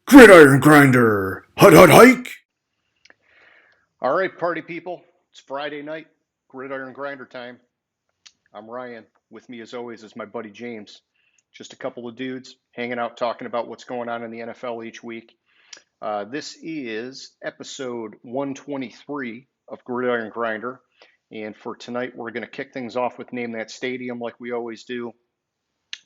Gridiron Grinder! Hut hut hike! All right, party people. It's Friday night, Gridiron Grinder time. I'm Ryan. With me, as always, is my buddy James. Just a couple of dudes hanging out talking about what's going on in the NFL each week. This is episode 123 of Gridiron Grinder. And for tonight, we're going to kick things off with Name That Stadium like we always do.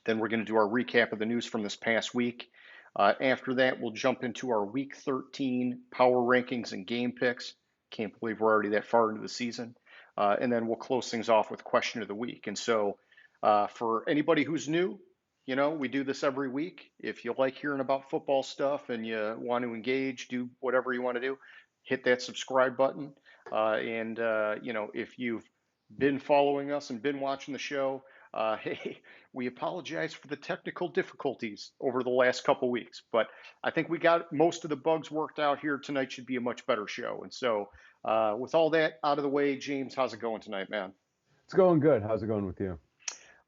Then we're going to do our recap of the news from this past week. After that, we'll jump into our Week 13 power rankings and game picks. Can't believe we're already that far into the season. And then we'll close things off with question of the week. And so, for anybody who's new, we do this every week. If you like hearing about football stuff and you want to engage, do whatever you want to do, hit that subscribe button. If you've been following us and been watching the show, hey, we apologize for the technical difficulties over the last couple weeks, but I think we got most of the bugs worked out here. Tonight should be a much better show. And so, with all that out of the way, James, how's it going tonight, man? It's going good. How's it going with you?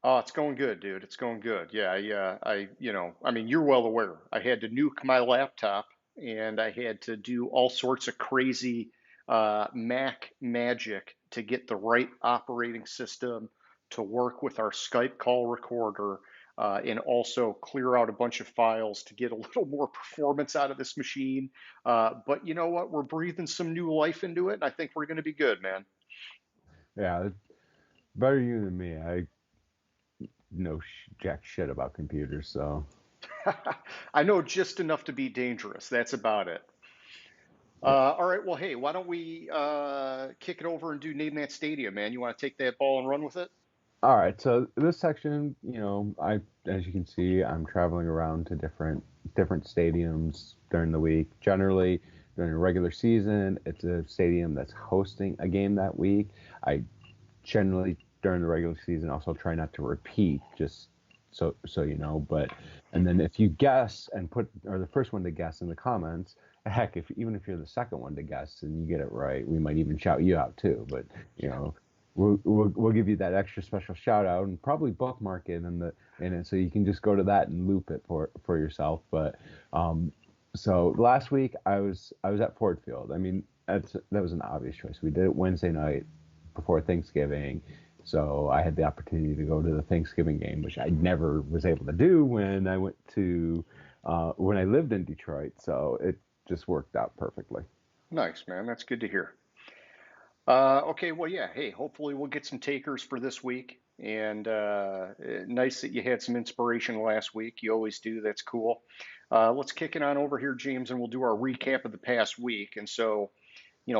Oh, it's going good, dude. It's going good. Yeah, yeah. I mean, you're well aware. I had to nuke my laptop and I had to do all sorts of crazy Mac magic to get the right operating system to work with our Skype call recorder and also clear out a bunch of files to get a little more performance out of this machine. But you know what? We're breathing some new life into it, and I think we're going to be good, man. Yeah, better you than me. I know jack shit about computers, so. I know just enough to be dangerous. That's about it. All right. Well, hey, why don't we kick it over and do Name That Stadium, man? You want to take that ball and run with it? All right, so this section, as you can see, I'm traveling around to different stadiums during the week. Generally, during a regular season, it's a stadium that's hosting a game that week. I generally during the regular season also try not to repeat, just so you know. But and then if you guess and put or the first one to guess in the comments, heck, if even if you're the second one to guess and you get it right, we might even shout you out too. But you know. We'll give you that extra special shout out and probably bookmark it in it so you can just go to that and loop it for yourself. But so last week I was at Ford Field. I mean that was an obvious choice. We did it Wednesday night before Thanksgiving, so I had the opportunity to go to the Thanksgiving game, which I never was able to do when I lived in Detroit. So it just worked out perfectly. Nice, man. That's good to hear. Okay, well, yeah. Hey, hopefully we'll get some takers for this week. And nice that you had some inspiration last week. You always do. That's cool. Let's kick it on over here, James, and we'll do our recap of the past week. And so,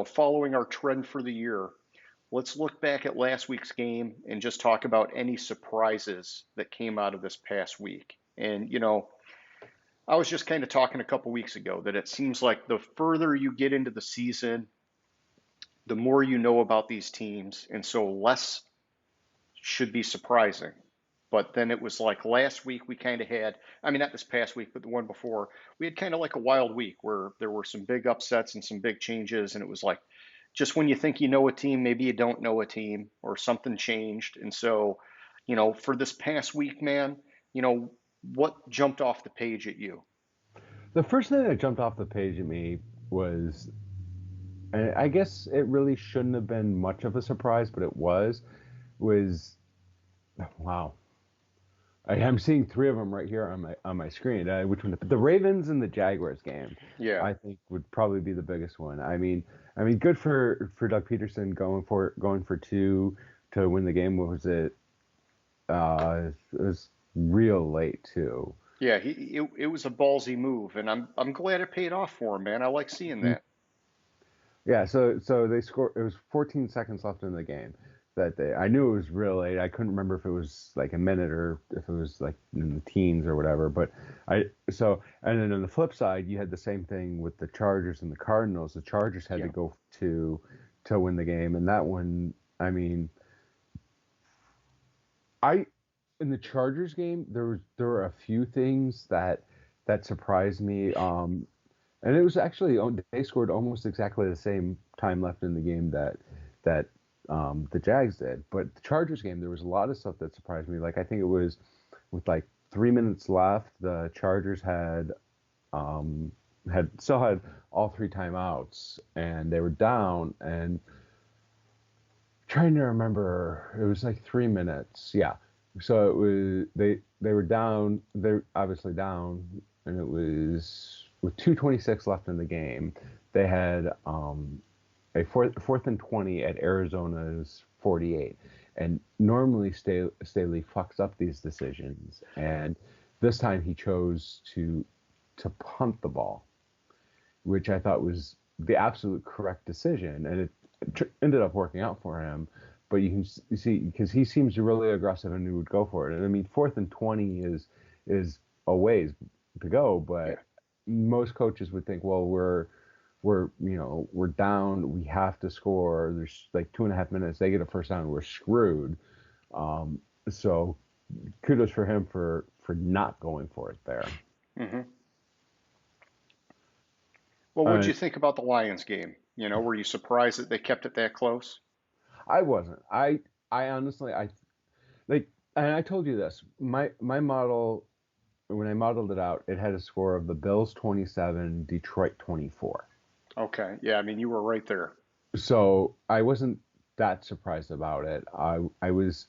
following our trend for the year, let's look back at last week's game and just talk about any surprises that came out of this past week. And, I was just kind of talking a couple weeks ago that it seems like the further you get into the season, the more you know about these teams, and so less should be surprising. But then it was like last week we kind of had, I mean, not this past week, but the one before, we had kind of like a wild week where there were some big upsets and some big changes. And it was like just when you think you know a team, maybe you don't know a team or something changed. And so, for this past week, man, what jumped off the page at you? The first thing that jumped off the page at me was, and I guess it really shouldn't have been much of a surprise, but it was wow. I'm seeing three of them right here on my screen. Which one? The Ravens and the Jaguars game, Yeah. I think would probably be the biggest one. I mean, good for Doug Peterson going for two to win the game. What was it? It was real late too. Yeah, it was a ballsy move, and I'm glad it paid off for him, man. I like seeing that. Yeah, so they scored. It was 14 seconds left in the game that day. I knew it was real late. I couldn't remember if it was like a minute or if it was like in the teens or whatever. But and then on the flip side, you had the same thing with the Chargers and the Cardinals. The Chargers had to Yeah. go to win the game, and that one, I mean, I in the Chargers game, there were a few things that surprised me. And it was actually they scored almost exactly the same time left in the game that the Jags did. But the Chargers game, there was a lot of stuff that surprised me. Like I think it was with like 3 minutes left, the Chargers had had all three timeouts, and they were down. And trying to remember, it was like 3 minutes. Yeah. So it was they were down. They're obviously down, and it was with 2:26 left in the game. They had a fourth and 20 at Arizona's 48. And normally Staley fucks up these decisions, and this time he chose to punt the ball, which I thought was the absolute correct decision, and it ended up working out for him. But you see, because he seems really aggressive and he would go for it. And I mean, fourth and 20 is a ways to go, Yeah. but most coaches would think, well, we're down, we have to score. There's like 2.5 minutes. They get a first down, we're screwed. So kudos for him for not going for it there. Hmm. Well, what did Uh, you think about the Lions game? Were you surprised that they kept it that close? I wasn't. I honestly I like, and I told you this. My model, when I modeled it out, it had a score of the Bills 27, Detroit 24. Okay. Yeah, I mean, you were right there. So I wasn't that surprised about it. I was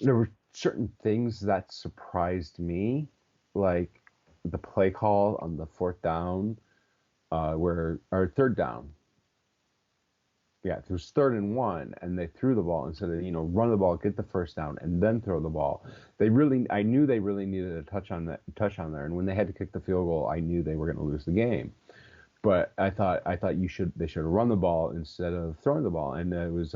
There were certain things that surprised me, like the play call on the fourth down, where or third down. Yeah, it was 3rd and 1, and they threw the ball instead of run the ball, get the first down, and then throw the ball. I knew they really needed a touch on there, and when they had to kick the field goal, I knew they were going to lose the game. But I thought they should have run the ball instead of throwing the ball, and it was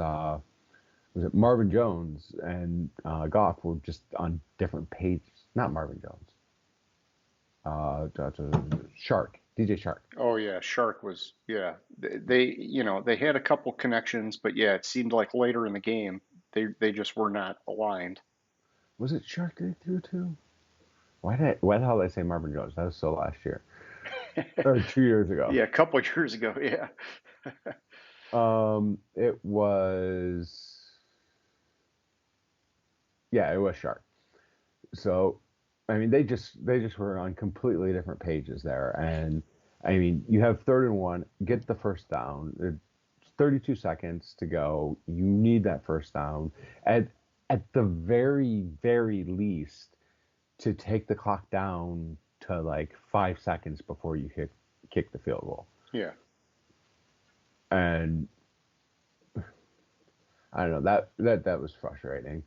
it Marvin Jones and Goff were just on different pages. Not Marvin Jones. Shark, DJ Shark. Oh yeah, Shark was yeah. They had a couple connections, but yeah, it seemed like later in the game they just were not aligned. Was it Shark they threw to? Why the hell did I say Marvin Jones? That was so last year or 2 years ago. Yeah, a couple of years ago, yeah. It was, yeah, it was Shark. So, I mean, they just were on completely different pages there. And I mean, you have 3rd and 1, get the first down. There's 32 seconds to go. You need that first down at at the very least to take the clock down to like 5 seconds before you kick the field goal. Yeah. And I don't know, that was frustrating.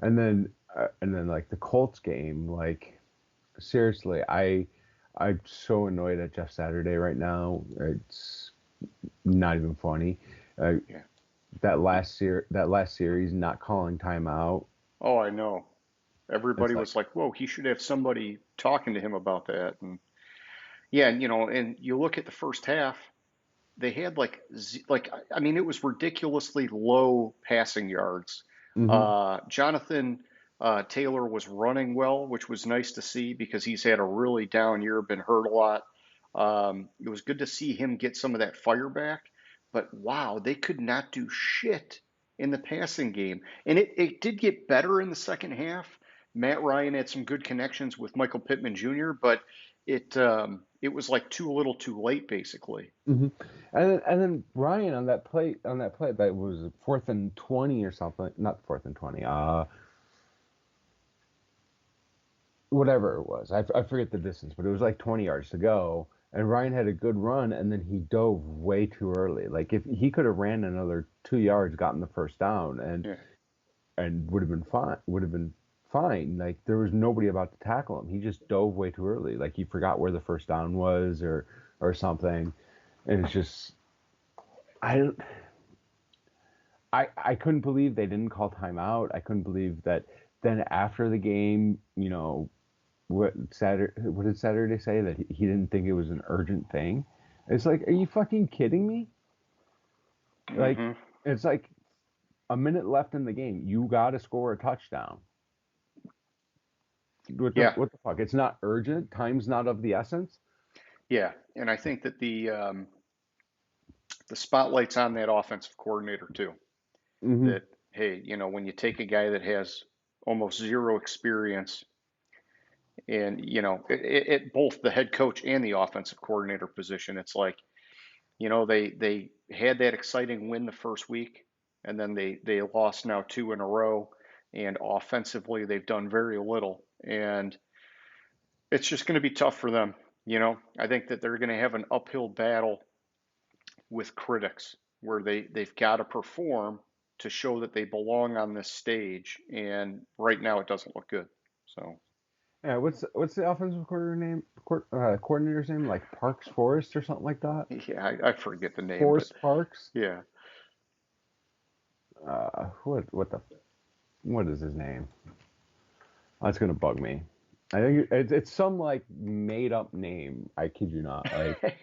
And then like the Colts game, like seriously, I'm so annoyed at Jeff Saturday right now. It's not even funny. Uh, Yeah. that last series, not calling timeout. Oh, I know. It's Everybody like, was like, "Whoa, he should have somebody talking to him about that." And yeah, and you look at the first half, they had I mean, it was ridiculously low passing yards. hmm Jonathan Taylor was running well, which was nice to see because he's had a really down year, been hurt a lot. It was good to see him get some of that fire back, but wow, they could not do shit in the passing game. And it did get better in the second half. Matt Ryan had some good connections with Michael Pittman Jr., but it was like too little too late, basically. hmm and then Ryan on that play that was 4th and 20 or something, not 4th and 20, whatever it was. I forget the distance, but it was like 20 yards to go. And Ryan had a good run, and then he dove way too early. Like if he could have ran another 2 yards, gotten the first down, Yeah. and would have been fine. Would have been fine. Like there was nobody about to tackle him. He just dove way too early. Like he forgot where the first down was, or something. And it's just I don't. I couldn't believe they didn't call timeout. I couldn't believe that. Then after the game, what did Saturday say, that he didn't think it was an urgent thing? It's like, are you fucking kidding me? Like, Hmm. it's like a minute left in the game. You got to score a touchdown. Yeah. What the fuck? It's not urgent. Time's not of the essence. Yeah. And I think that the spotlight's on that offensive coordinator too. hmm That hey, when you take a guy that has almost zero experience And, both the head coach and the offensive coordinator position, it's like, they had that exciting win the first week, and then they lost now two in a row. And offensively, they've done very little. And it's just going to be tough for them. I think that they're going to have an uphill battle with critics where they've got to perform to show that they belong on this stage. And right now, it doesn't look good. So. Yeah, what's the offensive coordinator's name? Like Parks Forrest or something like that? Yeah, I forget the name, but Forrest Parks? yeah. What is his name? That's gonna bug me. I think it's some like made up name. I kid you not. Like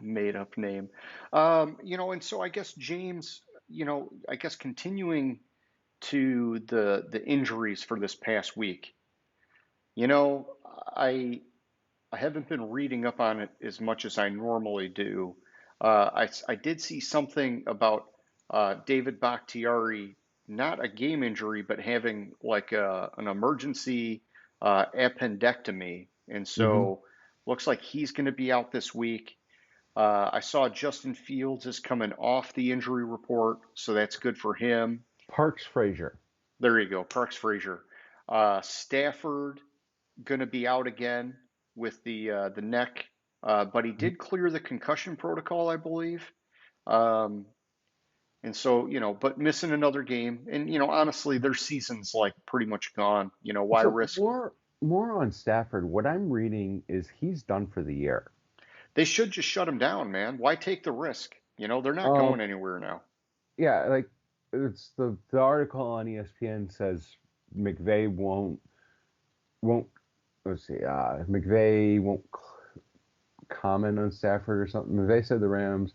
Made up name. And so I guess James, I guess continuing to the injuries for this past week, you know, I I haven't been reading up on it as much as I normally do. I did see something about David Bakhtiari, not a game injury, but having like an emergency appendectomy. And hmm so looks like he's going to be out this week. I saw Justin Fields is coming off the injury report, so that's good for him. Parks Frazier. There you go, Parks Frazier. Stafford going to be out again with the neck, but he did clear the concussion protocol, I believe. Um, and so, but missing another game, and honestly, their season's like pretty much gone. Why So risk? more on Stafford. What I'm reading is he's done for the year. They should just shut him down, man. Why take the risk? They're not going Um, anywhere now. yeah, like it's the article on ESPN says McVay won't let's see, McVay won't comment on Stafford or something. McVay said the Rams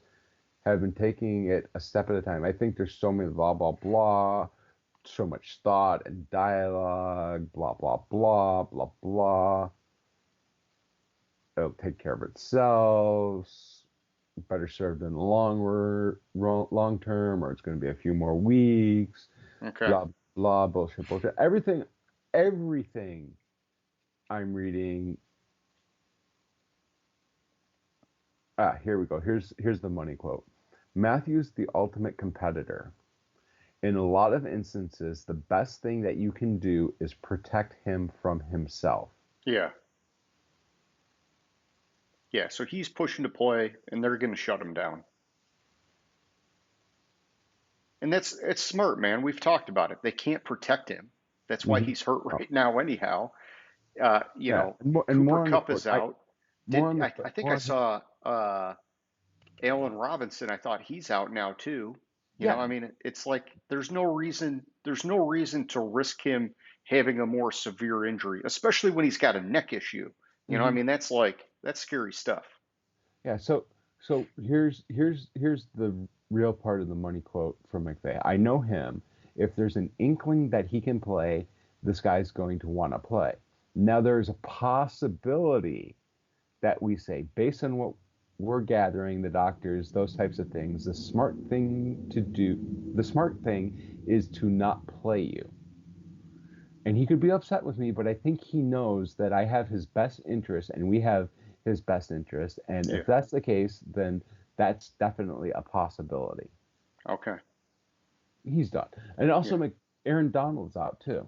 have been taking it a step at a time. I think there's so many blah blah blah, so much thought and dialogue, blah blah blah blah blah. It'll take care of itself. Better served in the long term, or it's going to be a few more weeks. Okay. Blah blah bullshit. Everything I'm reading. Here we go. Here's the money quote. Matthew's the ultimate competitor. In a lot of instances, the best thing that you can do is protect him from himself. Yeah. Yeah. So he's pushing to play, and they're going to shut him down. And it's smart, man. We've talked about it. They can't protect him. That's why Mm-hmm. he's hurt right now, anyhow. Yeah, and Cooper more on the Kupp quote. is out. I think I More on his, saw Allen Robinson. I thought he's out now too. yeah. I mean, it's like there's no reason to risk him having a more severe injury, especially when he's got a neck issue. I hmm mean, that's scary stuff. Yeah. So here's the real part of the money quote from McVay. I know him. If there's an inkling that he can play, this guy's going to want to play. Now there's a possibility that we say, based on what we're gathering, the doctors, those types of things, the smart thing is to not play you. And he could be upset with me, but I think he knows that I have his best interest and we have his best interest. And Yeah. if that's the case, then that's definitely a possibility. Okay. He's done. And also, Yeah. Aaron Donald's out too.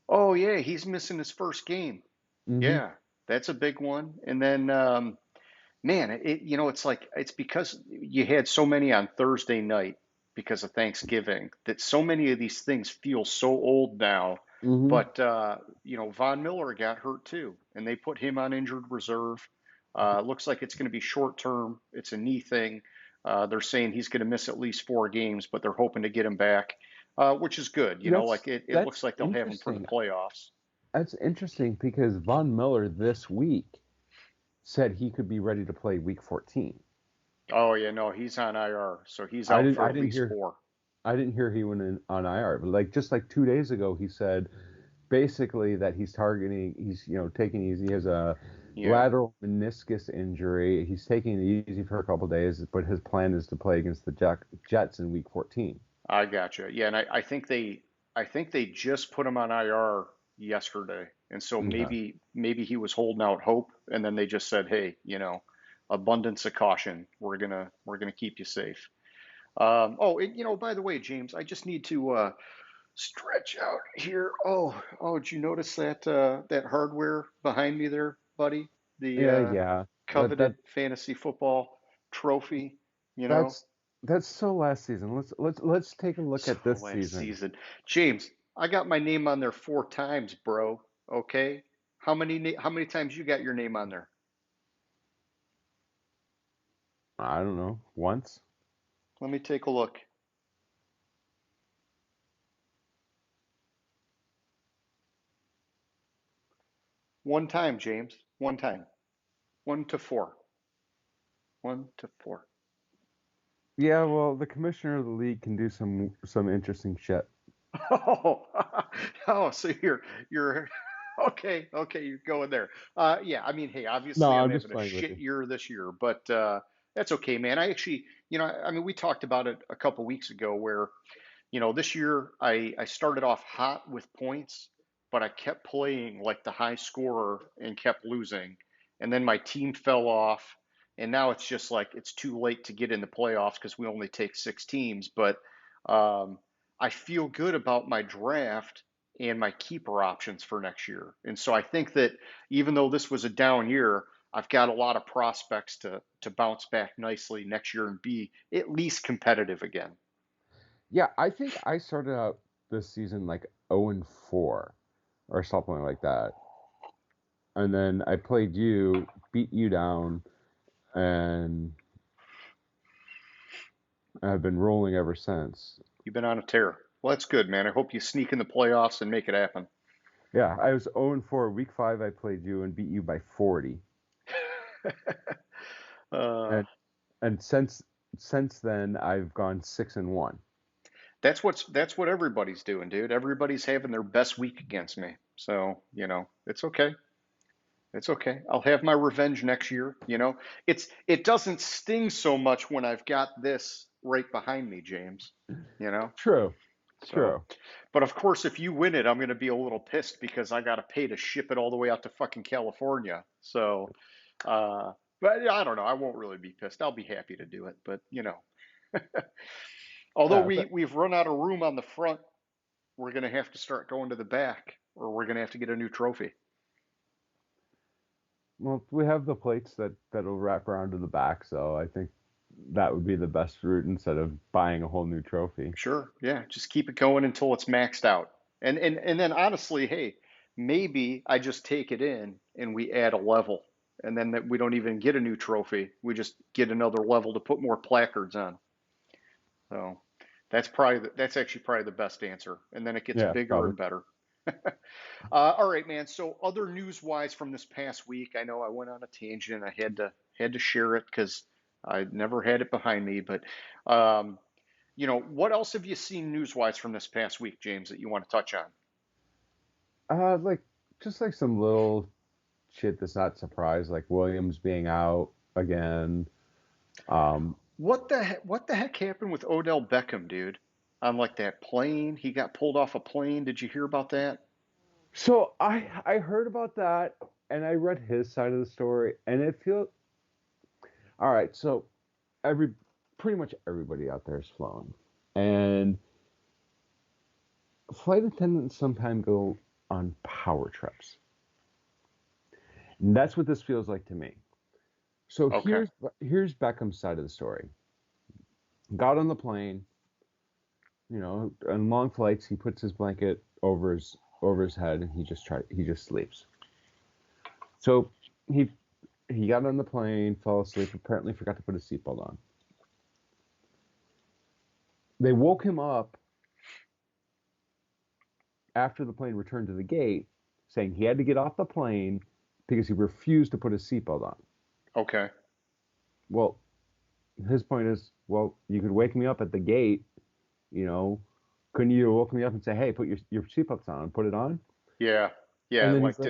Oh yeah, he's missing his first game. hmm Yeah, that's a big one. And then, man, it's like it's because you had so many on Thursday night because of Thanksgiving that so many of these things feel so old now. hmm But Von Miller got hurt too, and they put him on injured reserve. Looks like it's going to be short term. It's a knee thing. They're saying he's going to miss at least 4 games, but they're hoping to get him back, which is good. That's Like it looks that's like they'll have him for the interesting. playoffs. That's interesting because Von Miller this week said he could be ready to play week 14. Oh yeah, no, he's on IR, so he's I out didn't for I at didn't least hear 4. I didn't hear he went on IR, but just like 2 days ago, he said basically that he's taking it easy. He has a Yeah, lateral meniscus injury. He's taking it easy for a couple of days, but his plan is to play against the Jets in week 14. I gotcha. Yeah, and I think they just put him on IR yesterday, and so Okay. maybe he was holding out hope, and then they just said, hey, abundance of caution. We're gonna keep you safe. Oh, and, by the way, James, I just need to stretch out here. Oh, did you notice that hardware behind me there, buddy? The Yeah, yeah. That coveted that fantasy football trophy, you know? that's that's so last season. Let's take a look So at this last season. season, James, I got my name on there 4 times, bro. Okay, how many times you got your name on there? I don't know. Once. Let me take a look. One time, James. One time. 1 to 4. 1 to 4. Yeah, well, the commissioner of the league can do some interesting shit. Oh, oh, so you're okay, you're going there. Yeah, I mean, hey, No, obviously I'm I'm just having a playing with shit you. year this year, but that's okay, man. I actually, I mean, we talked about it a couple weeks ago where, this year I started off hot with points, but I kept playing like the high scorer and kept losing, and then my team fell off, and now it's just like it's too late to get in the playoffs because we only take 6 teams, but. Um, I feel good about my draft and my keeper options for next year. And so I think that even though this was a down year, I've got a lot of prospects to bounce back nicely next year and be at least competitive again. Yeah, I think I started out this season like 0-4 or something like that. And then I played you, beat you down, and I've been rolling ever since. You've been on a tear. Well, that's good, man. I hope you sneak in the playoffs and make it happen. Yeah, I was 0-4. Week 5, I played you and beat you by 40. uh, And and since then, I've gone 6-1. that's what everybody's doing, dude. Everybody's having their best week against me. So, it's okay. It's okay. I'll have my revenge next year. It doesn't sting so much when I've got this right behind me, James. You know? True, So, true. but of course, if you win it, I'm going to be a little pissed because I got to pay to ship it all the way out to fucking California. So, uh, but yeah, I don't know. I won't really be pissed. I'll be happy to do it. But, although Yeah, we've run out of room on the front, we're going to have to start going to the back, or we're going to have to get a new trophy. well, we have the plates that'll wrap around to the back, so I think that would be the best route instead of buying a whole new trophy. Sure. Yeah. Just keep it going until it's maxed out. And then honestly, hey, maybe I just take it in and we add a level. And then that we don't even get a new trophy. We just get another level to put more placards on. So that's actually probably the best answer. And then it gets Yeah, bigger probably. and better. All right, man. So other news wise from this past week, I know I went on a tangent. I had to share it because I never had it behind me. But um, what else have you seen news-wise from this past week, James, that you want to touch on? Like just like some little shit that's not surprise, like Williams being out again. Um, What the heck happened with Odell Beckham, dude? On like that plane, he got pulled off a plane. Did you hear about that? so I heard about that and I read his side of the story, and it feels all right. So every pretty much everybody out there is flown, and flight attendants sometimes go on power trips. And that's what this feels like to me. So Okay. here's Beckham's side of the story. Got on the plane, on long flights, he puts his blanket over his head and he just sleeps. So he he got on the plane, fell asleep, apparently forgot to put his seatbelt on. They woke him up after the plane returned to the gate, saying he had to get off the plane because he refused to put his seatbelt on. Okay. Well, his point is, well, you could wake me up at the gate, you know, couldn't you woke me up and say, hey, put your seatbelts on, put it on? Yeah. Yeah. And then he's Like,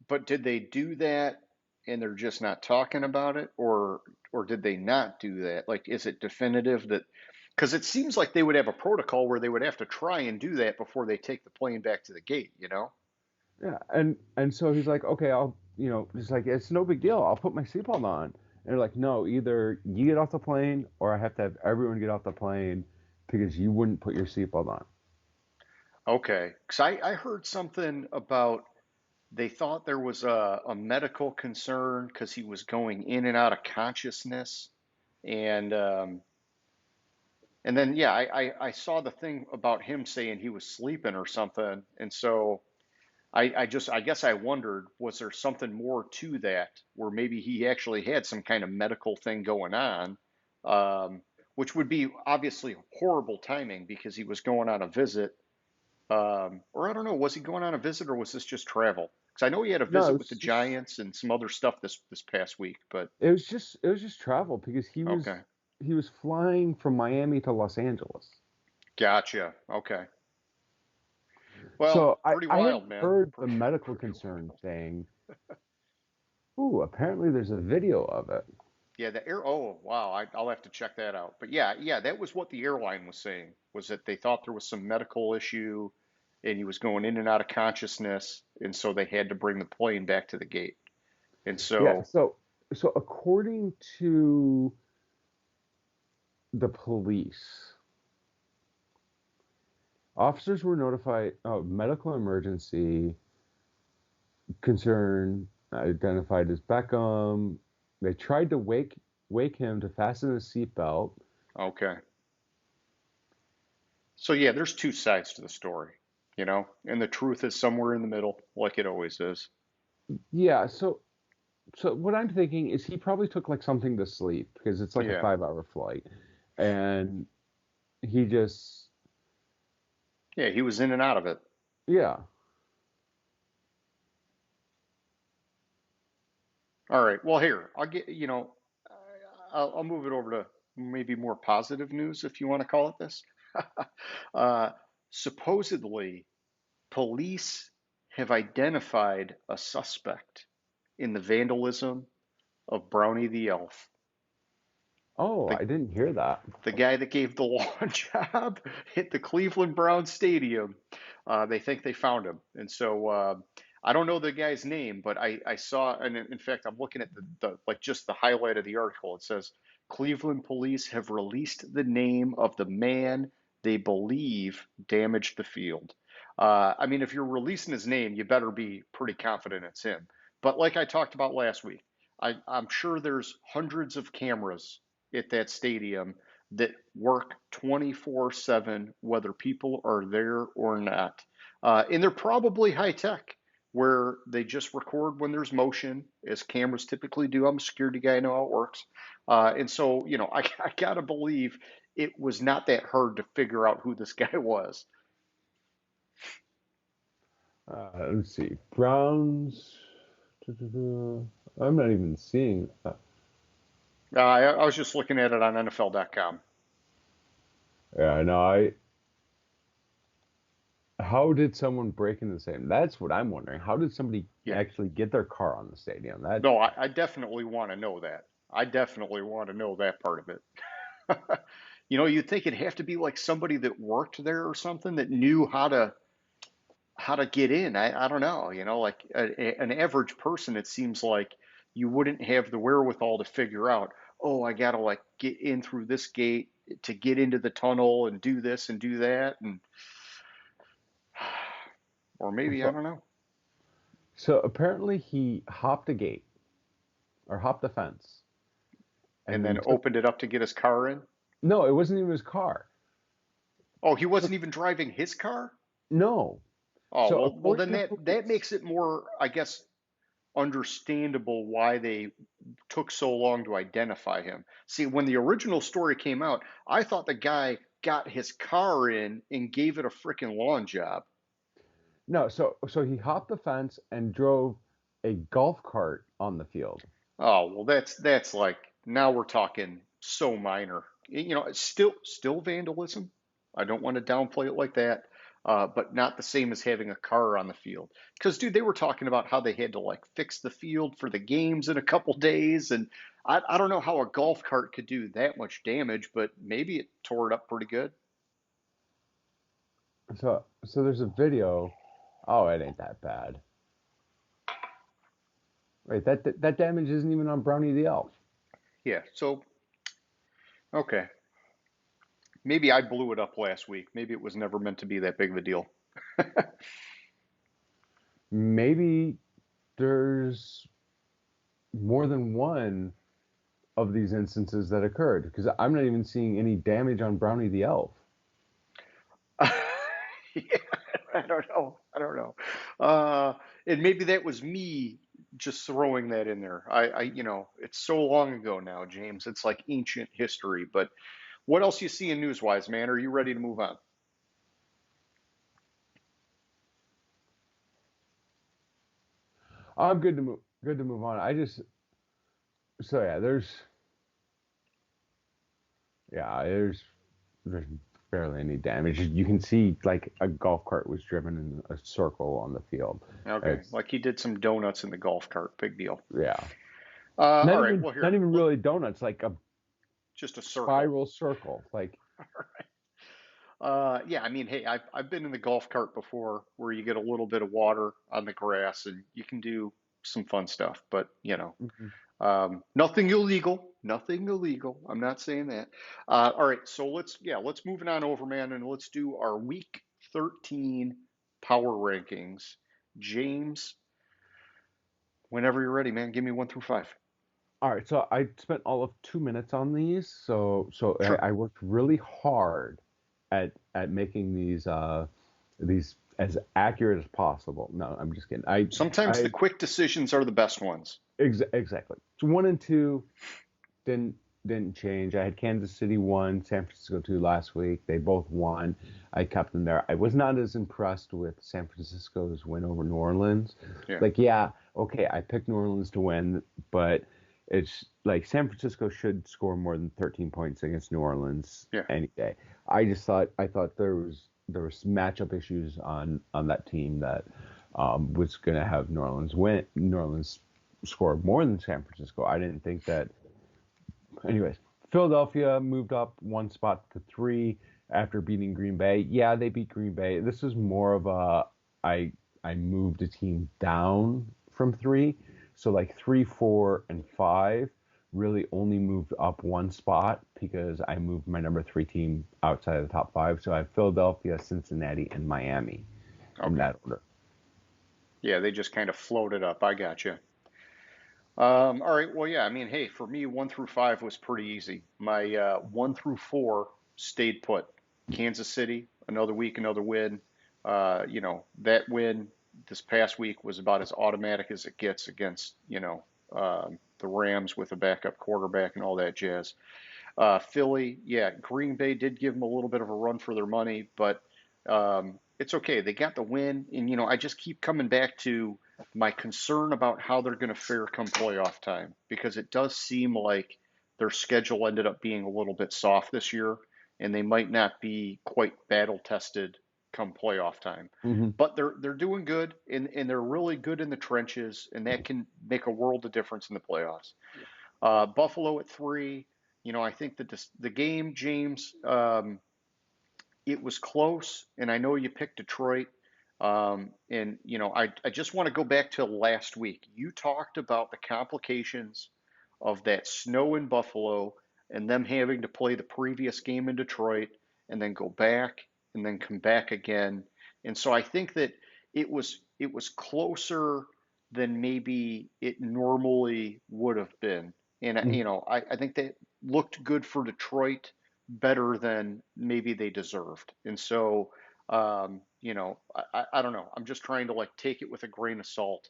like, did they do that and they're just not talking about it, or did they not do that? Like, is it definitive that? Because it seems like they would have a protocol where they would have to try and do that before they take the plane back to the gate. You know? Yeah, and so he's like, okay, he's like, it's no big deal. I'll put my seatbelt on. And they're like, no, either you get off the plane or I have to have everyone get off the plane because you wouldn't put your seatbelt on. Okay, because I heard something about they thought there was a medical concern because he was going in and out of consciousness, and and then yeah, I saw the thing about him saying he was sleeping or something, and so I guess I wondered, was there something more to that where maybe he actually had some kind of medical thing going on, um, which would be obviously horrible timing because he was going on a visit, or I don't know, was he going on a visit or was this just travel? Because I know he had a No, visit with the Giants and some other stuff this past week, but it was just travel because okay, he was flying from Miami to Los Angeles. gotcha. Okay, well, So pretty I had wild, man. heard the medical concern thing. Ooh, apparently there's a video of it. Yeah, the air. Oh, wow. I'll have to check that out. But yeah, that was what the airline was saying, was that they thought there was some medical issue and he was going in and out of consciousness, and so they had to bring the plane back to the gate. And Yeah, so, so according to the police, officers were notified of medical emergency concern identified as Beckham. They tried to wake him to fasten his seatbelt. okay. So yeah, there's two sides to the story, and the truth is somewhere in the middle, like it always is. Yeah, so what I'm thinking is he probably took like something to sleep because it's like a Yeah. 5 hour flight, and he just Yeah, he was in and out of it. yeah. All right. Well, here, I'll move it over to maybe more positive news, if you want to call it this. Uh, Supposedly, police have identified a suspect in the vandalism of Brownie the Elf. Oh, The, I didn't hear that. the guy that gave the lawn job at the Cleveland Browns Stadium. They think they found him. And so I don't know the guy's name, but I saw, and in fact, I'm looking at the like just the highlight of the article. It says Cleveland police have released the name of the man they believe damaged the field. I mean, if you're releasing his name, you better be pretty confident it's him. But like I talked about last week, I'm sure there's hundreds of cameras at that stadium that work 24/7, whether people are there or not. And they're probably high tech, where they just record when there's motion, as cameras typically do. I'm a security guy, I know how it works. And so, I got to believe it was not that hard to figure out who this guy was. Let's see. Browns. I'm not even seeing. I was just looking at it on NFL.com. Yeah, no, I. How did someone break into the stadium? That's what I'm wondering. How did somebody Yeah, actually get their car on the stadium? That no, I definitely want to know that. I definitely want to know that part of it. You'd think it'd have to be like somebody that worked there or something that knew how to get in. I don't know, like an average person, it seems like you wouldn't have the wherewithal to figure out, oh, I gotta like get in through this gate to get into the tunnel and do this and do that, and or maybe I so, don't know. so apparently he hopped a gate or hopped the fence And and then then took. opened it up to get his car in. No, it wasn't even his car. Oh, he Took wasn't even driving his car. no. Oh, So well, according then to that police, makes it more, I guess, understandable why they took so long to identify him. See, when the original story came out, I thought the guy got his car in and gave it a freaking lawn job. no. So he hopped the fence and drove a golf cart on the field. Oh, well, that's like now we're talking so minor. It's still vandalism. I don't want to downplay it like that, but not the same as having a car on the field. Because, dude, they were talking about how they had to like fix the field for the games in a couple days, and I don't know how a golf cart could do that much damage, but maybe it tore it up pretty good. So there's a video. Oh, it ain't that bad. Right. That damage isn't even on Brownie the Elf. Yeah. So, okay. Maybe I blew it up last week. Maybe it was never meant to be that big of a deal. Maybe there's more than one of these instances that occurred because I'm not even seeing any damage on Brownie the Elf. Yeah, I don't know. I don't know. And maybe that was me just throwing that in there. It's so long ago now, James. It's like ancient history. But what else you see in news-wise, man? Are you ready to move on? I'm good to move on. I just so yeah, there's barely any damage. You can see like a golf cart was driven in a circle on the field. Okay, It's like he did some donuts in the golf cart. Big deal. yeah, All right. Well, not here, even really donuts, like a just a circle. spiral circle. Like Yeah, I mean, hey, I've been in the golf cart before where you get a little bit of water on the grass and you can do some fun stuff, but mhm. nothing illegal, nothing illegal. I'm not saying that. All right, so let's move it on over, man, and let's do our week 13 power rankings. James, whenever you're ready, man, give me 1 through 5. All right, so I spent all of 2 minutes on these. So Sure. I worked really hard at making these as accurate as possible. No, I'm just kidding. Sometimes the I quick decisions are the best ones. exactly. So 1 and 2 didn't didn't change. I had Kansas City 1, San Francisco 2 last week. They both won. I kept them there. I was not as impressed with San Francisco's win over New Orleans. Yeah. Like, yeah, okay, I picked New Orleans to win, but it's like San Francisco should score more than 13 points against New Orleans Yeah. any day. I thought there was matchup issues on that team that was going to have New Orleans score more than San Francisco. I didn't think that. Anyways, Philadelphia moved up 1 spot to 3 after beating Green Bay. Yeah, they beat Green Bay. This is more of a I moved a team down from 3. So like 3, 4, and 5 really only moved up 1 spot because I moved my number 3 team outside of the top 5. So I have Philadelphia, Cincinnati, and Miami in Okay. that order. Yeah, they just kind of floated up. I got you. All right. Well, yeah. I mean, hey, for me, 1 through 5 was pretty easy. My 1 through 4 stayed put. Kansas City, another week, another win. That win this past week was about as automatic as it gets against, the Rams with a backup quarterback and all that jazz. Philly, yeah, Green Bay did give them a little bit of a run for their money, but it's okay. They got the win, and I just keep coming back to my concern about how they're going to fare come playoff time because it does seem like their schedule ended up being a little bit soft this year, and they might not be quite battle tested come playoff time. Mm-hmm. But they're doing good, and they're really good in the trenches, and that can make a world of difference in the playoffs. Buffalo at 3. I think that the game, James, it was close, and I know you picked Detroit. I just want to go back to last week. You talked about the complications of that snow in Buffalo and them having to play the previous game in Detroit and then go back and then come back again. And so I think that it was closer than maybe it normally would have been. And I think that looked good for Detroit better than maybe they deserved. And so, I don't know. I'm just trying to like take it with a grain of salt.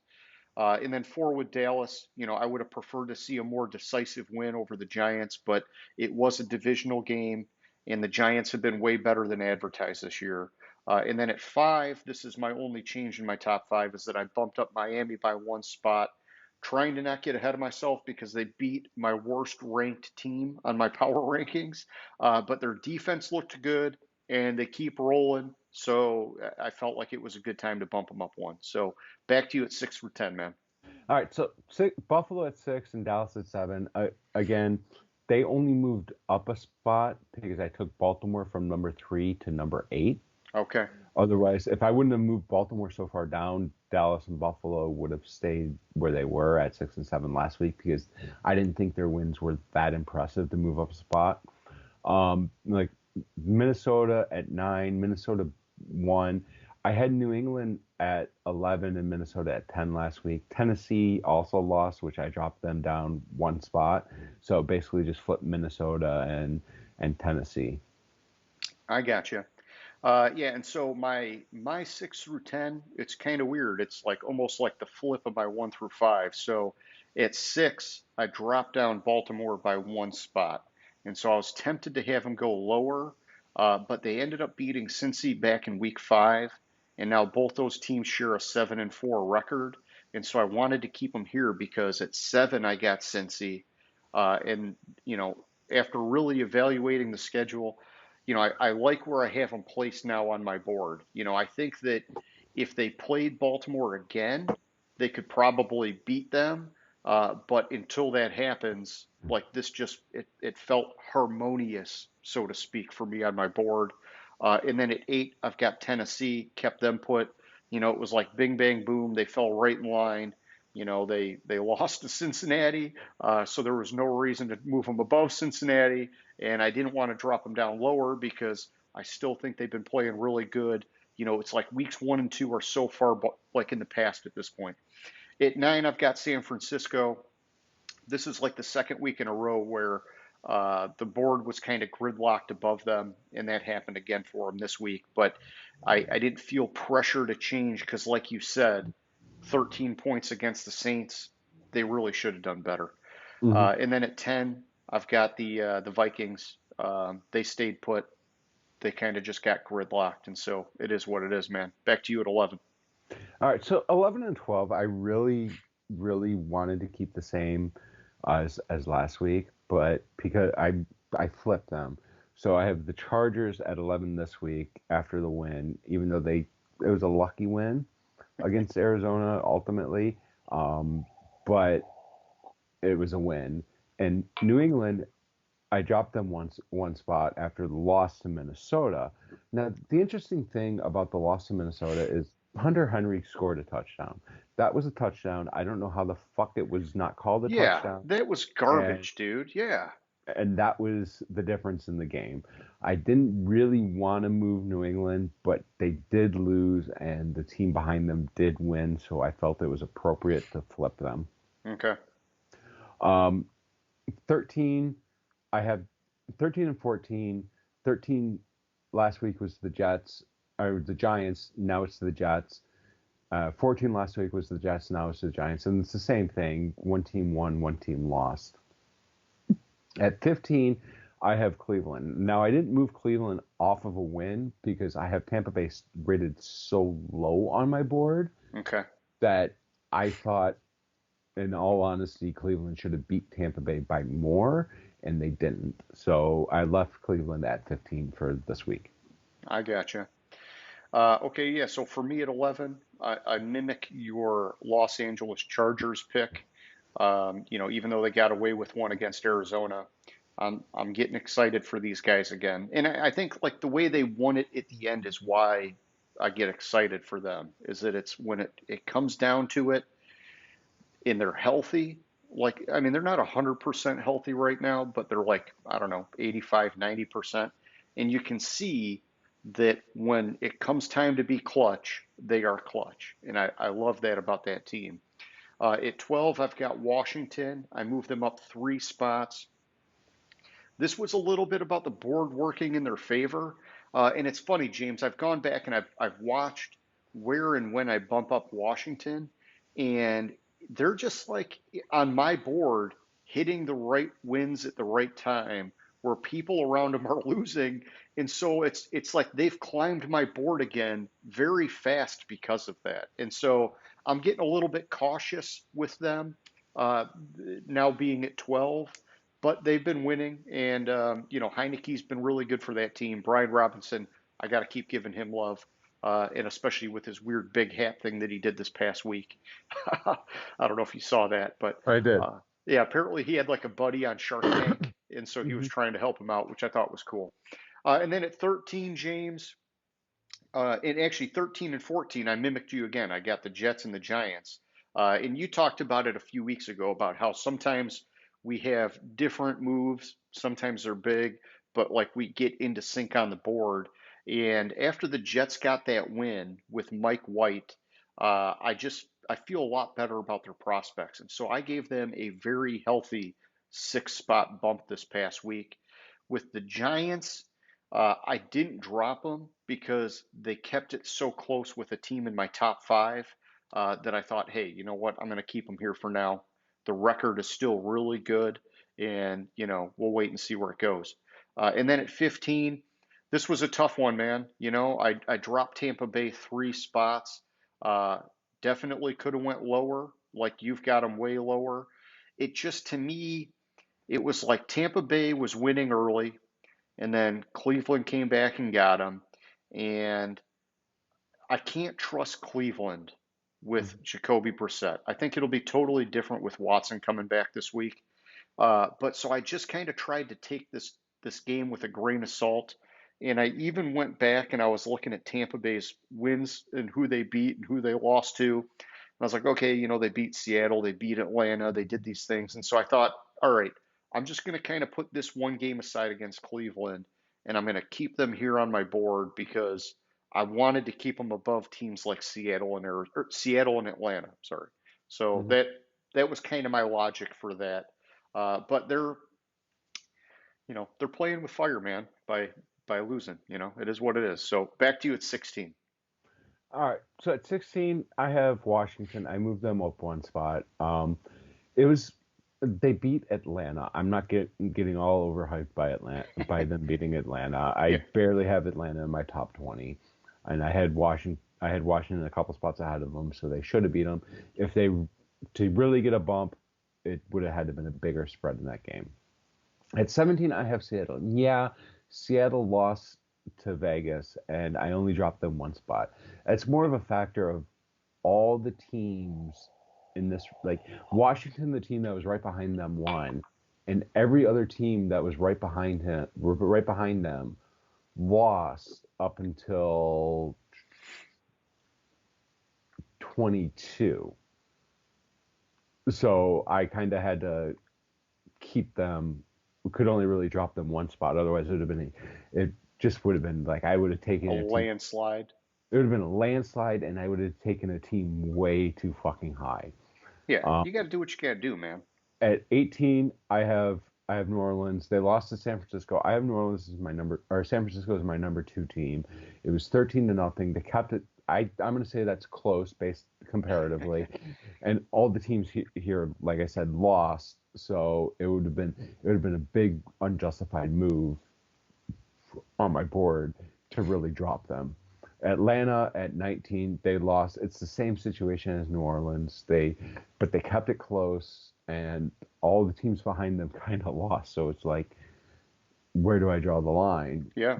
And then 4 with Dallas, I would have preferred to see a more decisive win over the Giants, but it was a divisional game, and the Giants have been way better than advertised this year. And then at 5, this is my only change in my top 5 is that I bumped up Miami by 1 spot, trying to not get ahead of myself because they beat my worst ranked team on my power rankings. But their defense looked good, and they keep rolling. So I felt like it was a good time to bump them up 1. So back to you at 6 for 10, man. All right, so Buffalo at 6 and Dallas at 7. Again, they only moved up a spot because I took Baltimore from number 3 to number 8. Okay. Otherwise, if I wouldn't have moved Baltimore so far down, Dallas and Buffalo would have stayed where they were at 6 and 7 last week because I didn't think their wins were that impressive to move up a spot. Like Minnesota at 9, Minnesota 1. I had New England at 11 and Minnesota at 10 last week. Tennessee also lost, which I dropped them down one spot. So basically just flipped Minnesota and Tennessee. I got you. Yeah, and so my 6 through 10, it's kind of weird. It's like almost like the flip of my 1 through 5. So at 6, I dropped down Baltimore by one spot, and so I was tempted to have them go lower, but they ended up beating Cincy back in week 5, and now both those teams share a 7-4 record, and so I wanted to keep them here because at 7 I got Cincy, and you know after really evaluating the schedule. I like where I have them placed now on my board. I think that if they played Baltimore again, they could probably beat them. But until that happens, like this just it felt harmonious, so to speak, for me on my board. And then at 8, I've got Tennessee, kept them put. It was like bing bang boom. They fell right in line. They lost to Cincinnati, so there was no reason to move them above Cincinnati, and I didn't want to drop them down lower because I still think they've been playing really good. It's like weeks 1 and 2 are so far like in the past at this point. At 9, I've got San Francisco. This is like the second week in a row where the board was kind of gridlocked above them, and that happened again for them this week. But I didn't feel pressure to change because, like you said, 13 points against the Saints, they really should have done better. Hmm. And then at 10, I've got the Vikings. They stayed put. They kind of just got gridlocked, and so it is what it is, man. Back to you at 11. All right, so 11 and 12, I really, really wanted to keep the same as last week, but because I flipped them. So I have the Chargers at 11 this week after the win, even though it was a lucky win against Arizona ultimately, but it was a win. And New England, I dropped them one spot after the loss to Minnesota. Now, the interesting thing about the loss to Minnesota is Hunter Henry scored a touchdown. That was a touchdown. I don't know how the fuck it was not called a Yeah, touchdown. that was And garbage, dude. Yeah. and that was the difference in the game. I didn't really want to move New England, but they did lose and the team behind them did win, so I felt it was appropriate to flip them. Okay. Um, 13, I have 13 and 14. 13 last week was the Jets, or the Giants. Now it's the Jets. 14 last week was the Jets. Now it's the Giants. And it's the same thing. One team won, one team lost. At 15, I have Cleveland. Now, I didn't move Cleveland off of a win because I have Tampa Bay rated so low on my board Okay. that I thought, in all honesty, Cleveland should have beat Tampa Bay by more, and they didn't. So I left Cleveland at 15 for this week. I gotcha. Okay, yeah. So for me at 11, I mimic your Los Angeles Chargers pick. Even though they got away with one against Arizona, I'm getting excited for these guys again. And I think like the way they won it at the end is why I get excited for them. Is that it's when it comes down to it, and they're healthy. Like I mean, they're not 100% healthy right now, but they're like I don't know, 85, 90%. And you can see that when it comes time to be clutch, they are clutch. And I love that about that team. At 12, I've got Washington. I moved them up 3 spots. This was a little bit about the board working in their favor. And it's funny, James, I've gone back and I've watched where and when I bump up Washington, and they're just like on my board hitting the right wins at the right time where people around them are losing. And so it's like they've climbed my board again very fast because of that. And so I'm getting a little bit cautious with them uh, now being at 12, but they've been winning, and Heineke's been really good for that team. Brian Robinson, I got to keep giving him love, and especially with his weird big hat thing that he did this past week. I don't know if you saw that, but I did. yeah, apparently he had like a buddy on Shark Tank, and so he was Hmm. trying to help him out, which I thought was cool. And then at 13, James, And actually 13 and 14, I mimicked you again. I got the Jets and the Giants. And you talked about it a few weeks ago about how sometimes we have different moves. Sometimes they're big, but like we get into sync on the board. And after the Jets got that win with Mike White, I feel a lot better about their prospects. And so I gave them a very healthy 6 spot bump this past week. With the Giants, I didn't drop them because they kept it so close with a team in my top five that I thought, hey, you know what? I'm going to keep them here for now. The record is still really good, and we'll wait and see where it goes. And then at 15, this was a tough one, man. I dropped Tampa Bay 3 spots. Uh, Definitely could have went lower, like you've got them way lower. It just to me, it was like Tampa Bay was winning early and then Cleveland came back and got him. And I can't trust Cleveland with Jacoby Brissett. I think it'll be totally different with Watson coming back this week. But so I just kind of tried to take this game with a grain of salt. And I even went back and I was looking at Tampa Bay's wins and who they beat and who they lost to. And I was like, okay, they beat Seattle, they beat Atlanta, they did these things. And so I thought, all right, I'm just going to kind of put this one game aside against Cleveland and I'm going to keep them here on my board because I wanted to keep them above teams like Seattle and Atlanta. Sorry. So Mhm. that was kind of my logic for that. But they're playing with fire, man, by losing. It is what it is. So back to you at 16. All right. So at 16, I have Washington. I moved them up 1 spot. It was they beat Atlanta. I'm not getting all overhyped by Atlanta by them beating Atlanta. Yeah, I barely have Atlanta in my top 20, and I had Washington. I had Washington a couple spots ahead of them, so they should have beat them. If they to really get a bump, it would have had to been a bigger spread in that game. At 17, I have Seattle. Yeah, Seattle lost to Vegas, and I only dropped them 1 spot. It's more of a factor of all the teams in this, like Washington, the team that was right behind them, won, and every other team that was right behind them, lost up until 22. So I kind of had to keep them. We could only really drop them 1 spot. Otherwise, it would have been. It just would have been like I would have taken a a team. landslide. It would have been a landslide, and I would have taken a team way too fucking high. Yeah, Um, you got to do what you got to do, man. at 18, I have New Orleans. They lost to San Francisco. I have New Orleans as my number, or San Francisco as my number 2 team. It was 13-0. They kept it. I'm going to say that's close based comparatively, and all the teams here, like I said, lost. So it would have been a big unjustified move on my board to really drop them. Atlanta at 19, they lost. It's the same situation as New Orleans. But they kept it close, and all the teams behind them kind of lost. So it's like, where do I draw the line? Yeah,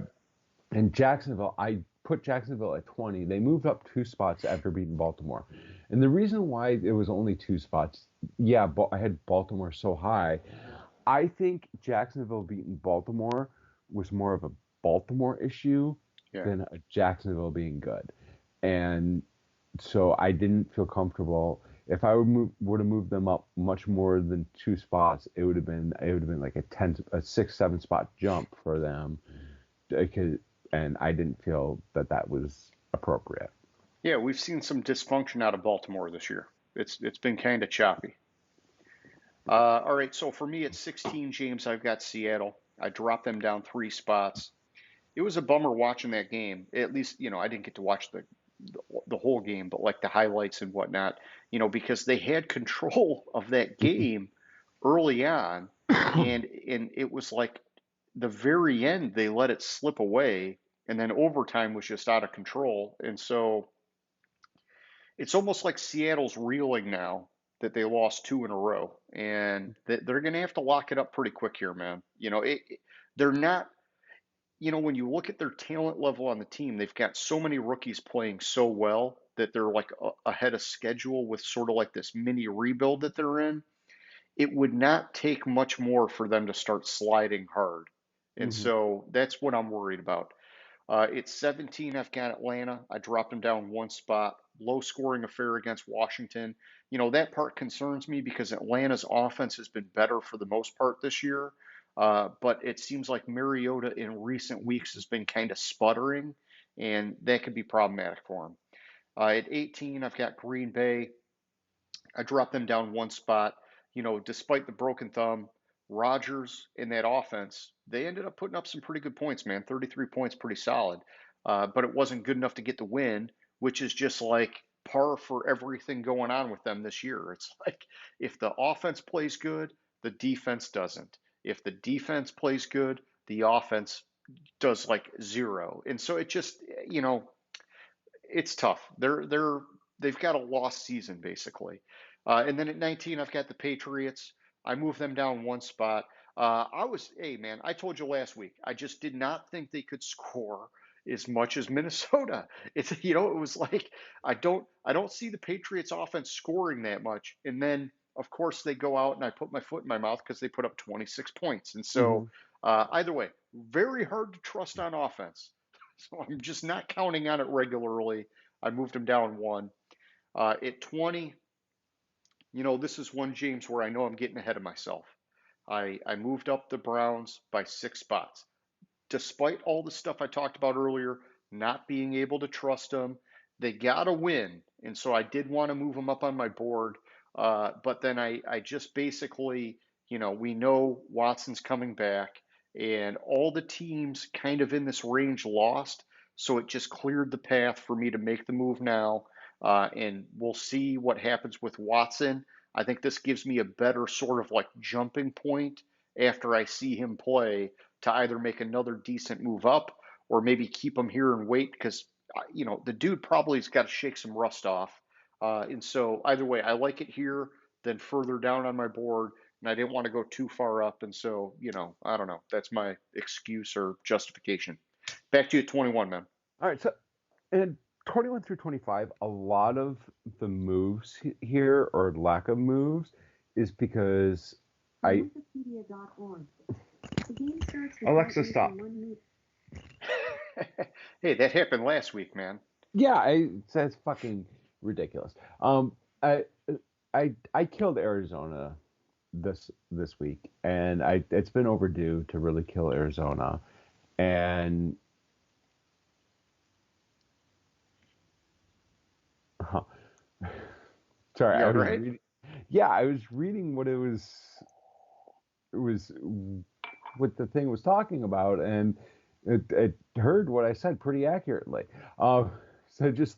And Jacksonville, I put Jacksonville at 20. They moved up 2 spots after beating Baltimore. And the reason why it was only 2 spots, yeah, I had Baltimore so high. I think Jacksonville beating Baltimore was more of a Baltimore issue yeah. than a Jacksonville being good. And so I didn't feel comfortable. If I would have moved them up much more than 2 spots, it would have been like a 6, 7 spot jump for them. And I didn't feel that was appropriate. Yeah, we've seen some dysfunction out of Baltimore this year. It's been kind of choppy. All right, so for me at 16, James, I've got Seattle. I dropped them down 3 spots. It was a bummer watching that game. At least, I didn't get to watch the whole game, but like the highlights and whatnot, because they had control of that game early on, and it was like the very end they let it slip away, and then overtime was just out of control, and so it's almost like Seattle's reeling now that they lost 2 in a row, and they're going to have to lock it up pretty quick here, man. They're not. When you look at their talent level on the team, they've got so many rookies playing so well that they're like ahead of schedule with sort of like this mini rebuild that they're in. It would not take much more for them to start sliding hard. And Hmm. so that's what I'm worried about. At 17, I've got Atlanta. I dropped them down one spot. Low scoring affair against Washington. That part concerns me because Atlanta's offense has been better for the most part this year. But it seems like Mariota in recent weeks has been kind of sputtering, and that could be problematic for him. At 18, I've got Green Bay. I dropped them down one spot. Despite the broken thumb, Rodgers in that offense, they ended up putting up some pretty good points, man. 33 points, pretty solid. But it wasn't good enough to get the win, which is just like par for everything going on with them this year. It's like if the offense plays good, the defense doesn't. If the defense plays good, the offense does like zero. And so it just, it's tough. They've got a lost season basically. And then at 19, I've got the Patriots. I moved them down one spot. Hey man, I told you last week, I just did not think they could score as much as Minnesota. It was like I don't see the Patriots offense scoring that much. And then of course they go out and I put my foot in my mouth because they put up 26 points. And so Hmm. either way, very hard to trust on offense. So I'm just not counting on it regularly. I moved them down one. At 20, this is one, James, where I know I'm getting ahead of myself. I moved up the Browns by 6 spots. Despite all the stuff I talked about earlier, not being able to trust them, they got to win. And so I did want to move them up on my board. But then I just basically, we know Watson's coming back, and all the teams kind of in this range lost. So it just cleared the path for me to make the move now. And we'll see what happens with Watson. I think this gives me a better sort of like jumping point after I see him play to either make another decent move up or maybe keep him here and wait because the dude probably has got to shake some rust off. And so either way, I like it here than further down on my board, and I didn't want to go too far up. And so I don't know. That's my excuse or justification. Back to you at 21, man. All right, so in 21 through 25, a lot of the moves here or lack of moves is because I Wikipedia.org. The game starts with Alexa, stop. Hey, that happened last week, man. Yeah, that's fucking ridiculous. I I killed Arizona this week, and it's been overdue to really kill Arizona. And huh, sorry, You I all was right? reading. Yeah, I was reading what it was what the thing was talking about, and it heard what I said pretty accurately. So just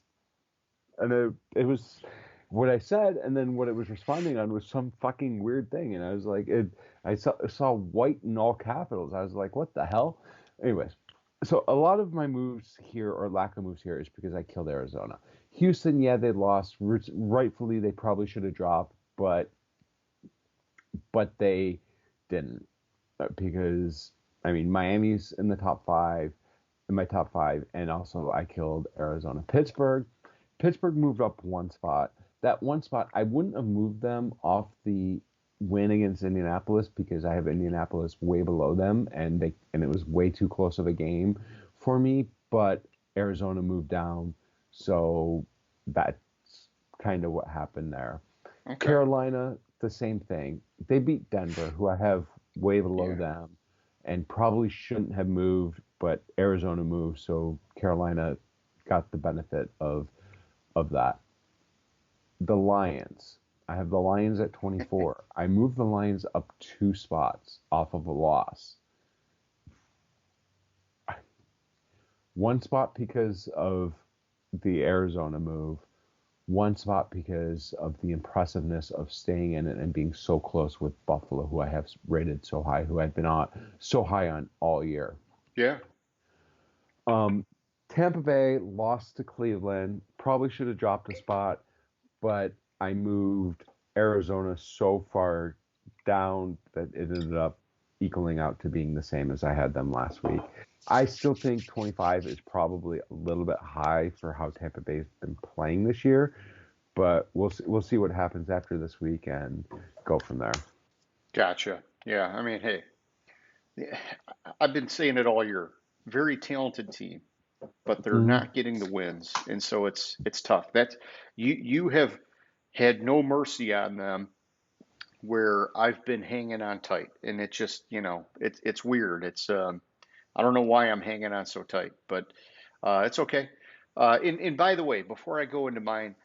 and it was what I said, and then what it was responding on was some fucking weird thing, and I was like, I saw white in all capitals. I was like, what the hell? Anyways, so a lot of my moves here or lack of moves here is because I killed Arizona. Houston, yeah, they lost. Rightfully, they probably should have dropped, but they didn't because I mean Miami's in the top five, in my top five, and also I killed Arizona. Pittsburgh moved up one spot. That one spot I wouldn't have moved them off the win against Indianapolis because I have Indianapolis way below them, and it was way too close of a game for me. But Arizona moved down, so that's kind of what happened there. Okay. Carolina, the same thing. They beat Denver, who I have way below Yeah. them, and probably shouldn't have moved, but Arizona moved, so Carolina got the benefit of that. The Lions. I have the Lions at 24. I moved the Lions up 2 spots off of a loss. One spot because of the Arizona move, one spot because of the impressiveness of staying in it and being so close with Buffalo, who I have rated so high, who I've been so high on all year. Yeah. Tampa Bay lost to Cleveland. Probably should have dropped a spot, but I moved Arizona so far down that it ended up equaling out to being the same as I had them last week. I still think 25 is probably a little bit high for how Tampa Bay's been playing this year, but we'll see what happens after this week and go from there. Gotcha. Yeah. I mean, hey, I've been saying it all year. Very talented team. but they're Mhm. not getting the wins, and so it's tough. That's you have had no mercy on them where I've been hanging on tight, and it just it's weird. It's I don't know why I'm hanging on so tight, but it's okay. And by the way, before I go into mine,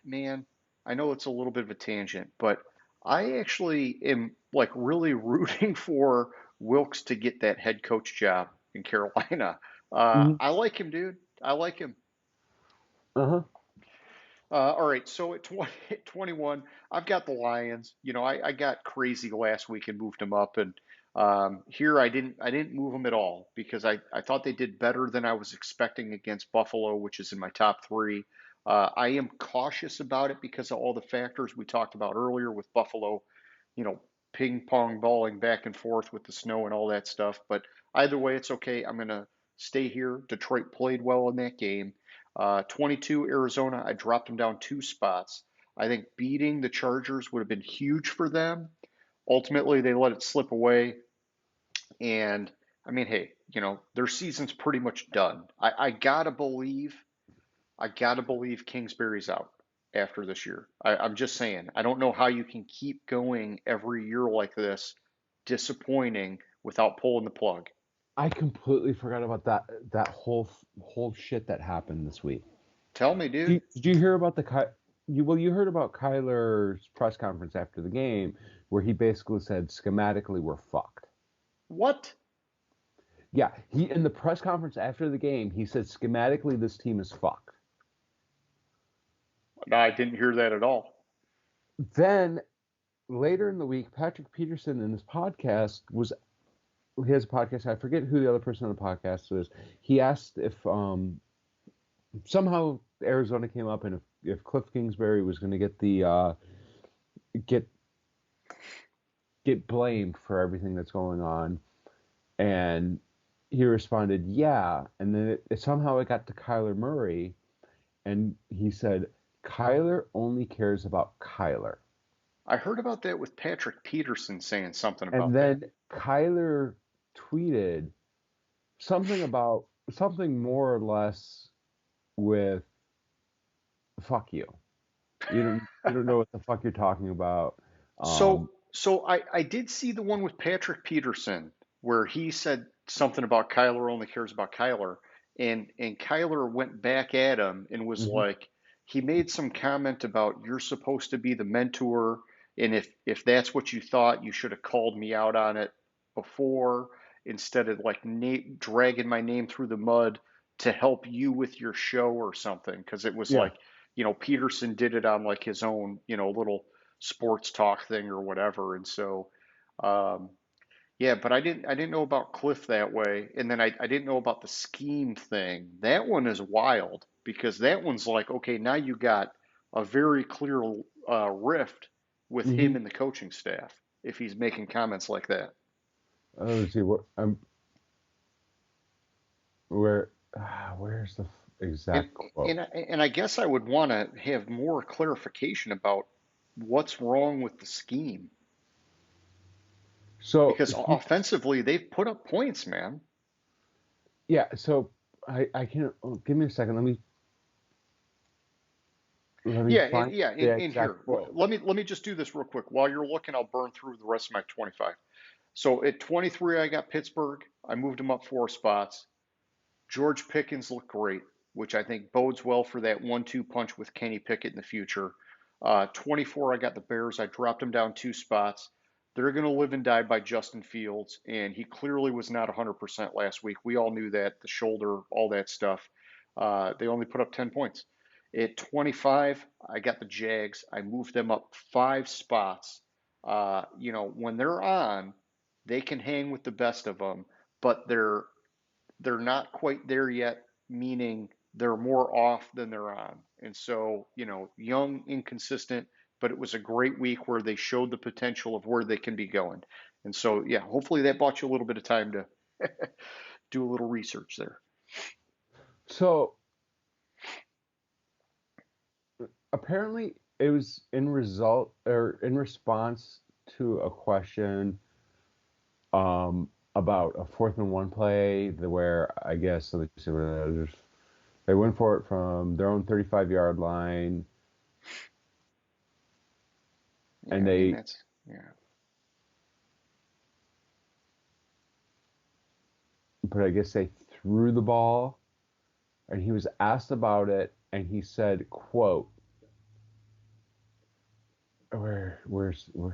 man, I know it's a little bit of a tangent, but I actually am like really rooting for Wilkes to get that head coach job in Carolina. Mhm. I like him, dude. I like him. Uh-huh. All right, so at 20, 21, I've got the Lions. I got crazy last week and moved them up, and here I didn't move them at all because I thought they did better than I was expecting against Buffalo, which is in my top three. I am cautious about it because of all the factors we talked about earlier with Buffalo, you know, ping pong balling back and forth with the snow and all that stuff. But either way, it's okay. I'm gonna stay here. Detroit played well in that game. 22 Arizona, I dropped them down 2 spots. I think beating the Chargers would have been huge for them. Ultimately, they let it slip away. And I mean, hey, their season's pretty much done. I gotta believe Kingsbury's out after this year. I'm just saying. I don't know how you can keep going every year like this, disappointing without pulling the plug. I completely forgot about that whole shit that happened this week. Tell me, dude. Did you hear about you heard about Kyler's press conference after the game where he basically said schematically we're fucked. What? Yeah, he in the press conference after the game he said schematically this team is fucked. No, I didn't hear that at all. Then later in the week, Patrick Peterson in his podcast. I forget who the other person on the podcast is. He asked if somehow Arizona came up and if Cliff Kingsbury was going to get get blamed for everything that's going on, and he responded, "Yeah." And then somehow it got to Kyler Murray, and he said, "Kyler only cares about Kyler." I heard about that with Patrick Peterson saying something And about that. then Kyler tweeted something more or less with "fuck you." You don't know what the fuck you're talking about. So, Um, so I did see the one with Patrick Peterson where he said something about Kyler only cares about Kyler, and Kyler went back at him and was mhm. like, he made some comment about you're supposed to be the mentor, and if that's what you thought, you should have called me out on it before instead of like dragging my name through the mud to help you with your show or something, because it was Yeah. like, Peterson did it on like his own, little sports talk thing or whatever. And so, um, yeah, but I didn't know about Cliff that way, and then I didn't know about the scheme thing. That one is wild because that one's like, okay, now you got a very clear rift with Hmm. him and the coaching staff if he's making comments like that. Let's see what where where's the And exact quote? and I guess I would want to have more clarification about what's wrong with the scheme So because offensively they've put up points, man. yeah, so I can give me a second. Let me Yeah, and find yeah, the and exact here, quote. let me just do this real quick. While you're looking, I'll burn through the rest of my 25. So at 23, I got Pittsburgh. I moved them up 4 spots. George Pickens looked great, which I think bodes well for that 1-2 punch with Kenny Pickett in the future. 24, I got the Bears. I dropped them down 2 spots. They're going to live and die by Justin Fields, and he clearly was not 100% last week. We all knew that, the shoulder, all that stuff. They only put up 10 points. At 25, I got the Jags. I moved them up 5 spots. When they're on, they can hang with the best of them, but they're not quite there yet, meaning they're more off than they're on. And so, young, inconsistent, but it was a great week where they showed the potential of where they can be going. And so, yeah, hopefully that bought you a little bit of time to do a little research there. So apparently it was in response to a question about a 4th-and-1 play where I guess so they went for it from their own 35-yard line, Yeah, and I mean they that's yeah. but I guess they threw the ball, and he was asked about it, and he said, "quote where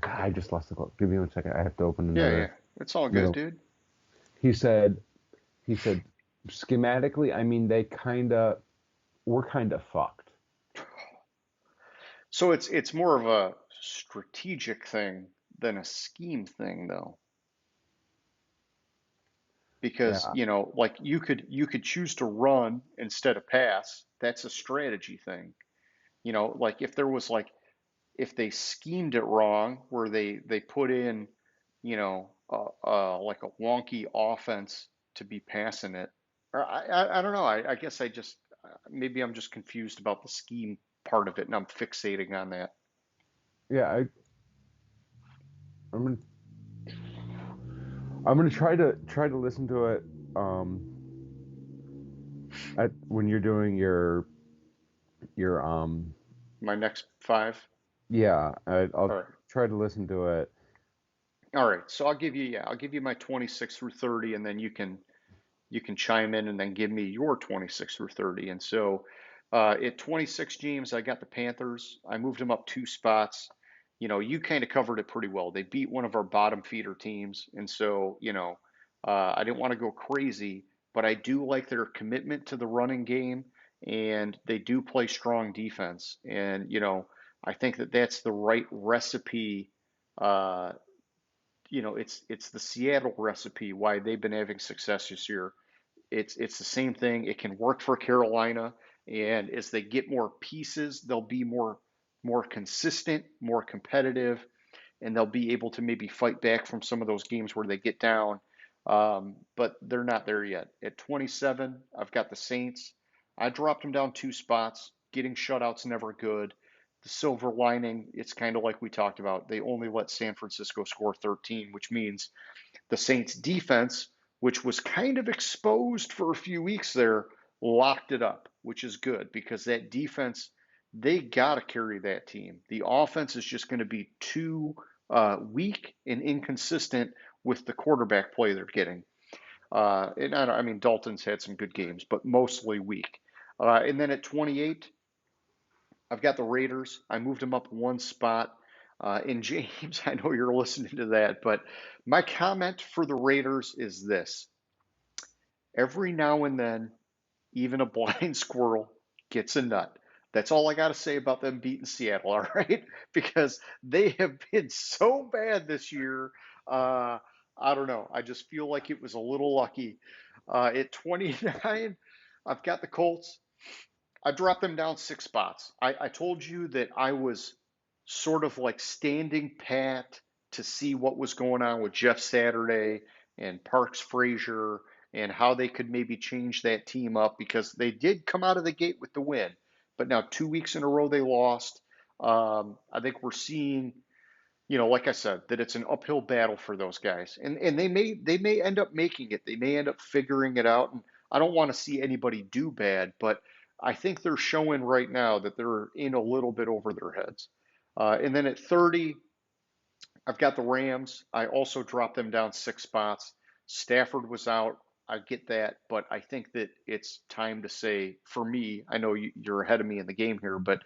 I just lost the quote. Give me 1 second. I have to open Yeah, yeah. another It's all good, another." dude. He said he said schematically, I mean we're kind of fucked. So it's more of a strategic thing than a scheme thing though. Because, Yeah, like you could choose to run instead of pass. That's a strategy thing. Like if there was like if they schemed it wrong where they put in, like a wonky offense to be passing it. Or I don't know. I guess I just maybe I'm just confused about the scheme part of it and I'm fixating on that. yeah. I'm gonna I'm gonna try to listen to it um at when you're doing your. My next five. Yeah, I'll All right. try to listen to it. All right. So I'll give you my 26 through 30 and then you can chime in and then give me your 26 through 30. And so at 26, James, I got the Panthers. I moved them up 2 spots. You kind of covered it pretty well. They beat one of our bottom feeder teams. And so, I didn't want to go crazy, but I do like their commitment to the running game and they do play strong defense. And, I think that that's the right recipe. Uh, it's the Seattle recipe why they've been having success this year. It's the same thing. It can work for Carolina, and as they get more pieces, they'll be more consistent, more competitive, and they'll be able to maybe fight back from some of those games where they get down. But they're not there yet. At 27, I've got the Saints. I dropped them down 2 spots. Getting shutouts never good. The silver lining, it's kind of like we talked about. They only let San Francisco score 13, which means the Saints defense, which was kind of exposed for a few weeks there, locked it up, which is good because that defense, they got to carry that team. The offense is just going to be too weak and inconsistent with the quarterback play they're getting. And I mean, Dalton's had some good games, but mostly weak. And then at 28, I've got the Raiders. I moved them up 1 spot. And James, I know you're listening to that, but my comment for the Raiders is this. Every now and then, even a blind squirrel gets a nut. That's all I got to say about them beating Seattle, all right? Because they have been so bad this year. Uh, I don't know. I just feel like it was a little lucky. At 29, I've got the Colts. I dropped them down 6 spots. I told you that I was sort of like standing pat to see what was going on with Jeff Saturday and Parks Frazier and how they could maybe change that team up because they did come out of the gate with the win. But now 2 weeks in a row they lost. I think we're seeing, like I said, that it's an uphill battle for those guys, and they may end up making it. They may end up figuring it out. And I don't want to see anybody do bad, but I think they're showing right now that they're in a little bit over their heads. And then at 30, I've got the Rams. I also dropped them down 6 spots. Stafford was out. I get that, but I think that it's time to say, for me, I know you're ahead of me in the game here, but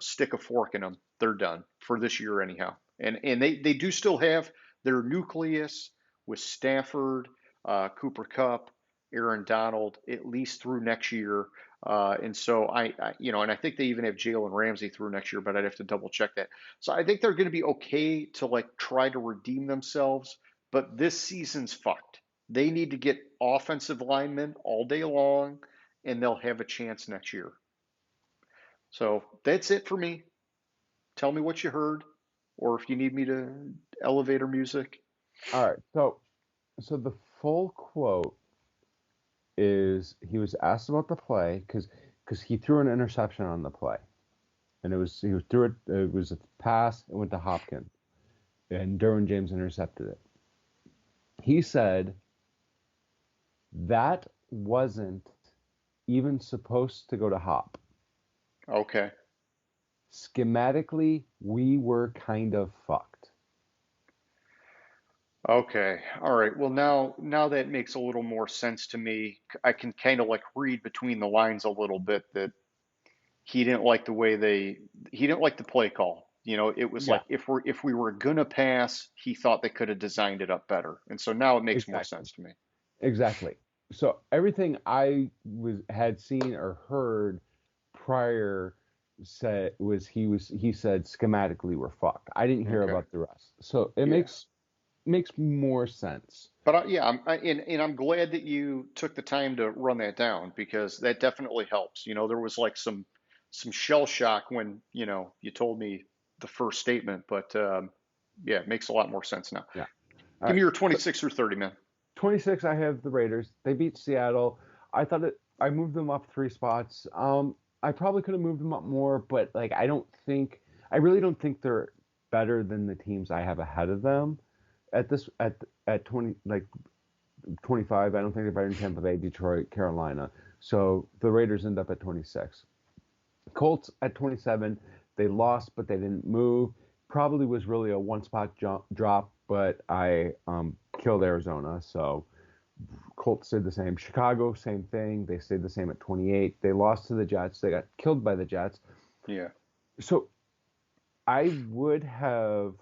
stick a fork in them. They're done for this year anyhow. And they do still have their nucleus with Stafford, Cooper Kupp, Aaron Donald, at least through next year. And so and I think they even have Jalen Ramsey through next year, but I'd have to double check that. So I think they're going to be okay to like try to redeem themselves, but this season's fucked. They need to get offensive linemen all day long, and they'll have a chance next year. So that's it for me. Tell me what you heard, or if you need me to elevator music. All right, so the full quote is he was asked about the play because he threw an interception on the play, and he threw it. It was a pass. It went to Hopkins, and Derwin James intercepted it. He said that wasn't even supposed to go to Hop. Okay. Schematically, we were kind of fucked. Okay. All right. Well, now that makes a little more sense to me. I can kind of like read between the lines a little bit that he didn't like the way he didn't like the play call. It was Yeah, like if we were gonna pass, he thought they could have designed it up better. And so now it makes more exactly. sense to me. Exactly. So everything I had seen or heard prior he said schematically we're fucked. I didn't hear Okay. about the rest. So it Yeah. makes more sense. But yeah, and I'm glad that you took the time to run that down because that definitely helps. There was like some shell shock when, you told me the first statement, but yeah, it makes a lot more sense now. Yeah. All Give me right. your So 26 or 30, man. 26 I have the Raiders. They beat Seattle. I moved them up 3 spots. I probably could have moved them up more, but like I really don't think they're better than the teams I have ahead of them at 20 like 25. I don't think they're better than Tampa Bay, Detroit, Carolina. So the Raiders end up at 26. Colts at 27. They lost, but they didn't move. Probably was really a one spot drop, but I killed Arizona. So Colts did the same. Chicago, same thing. They stayed the same at 28. They lost to the Jets. They got killed by the Jets. Yeah. So I would have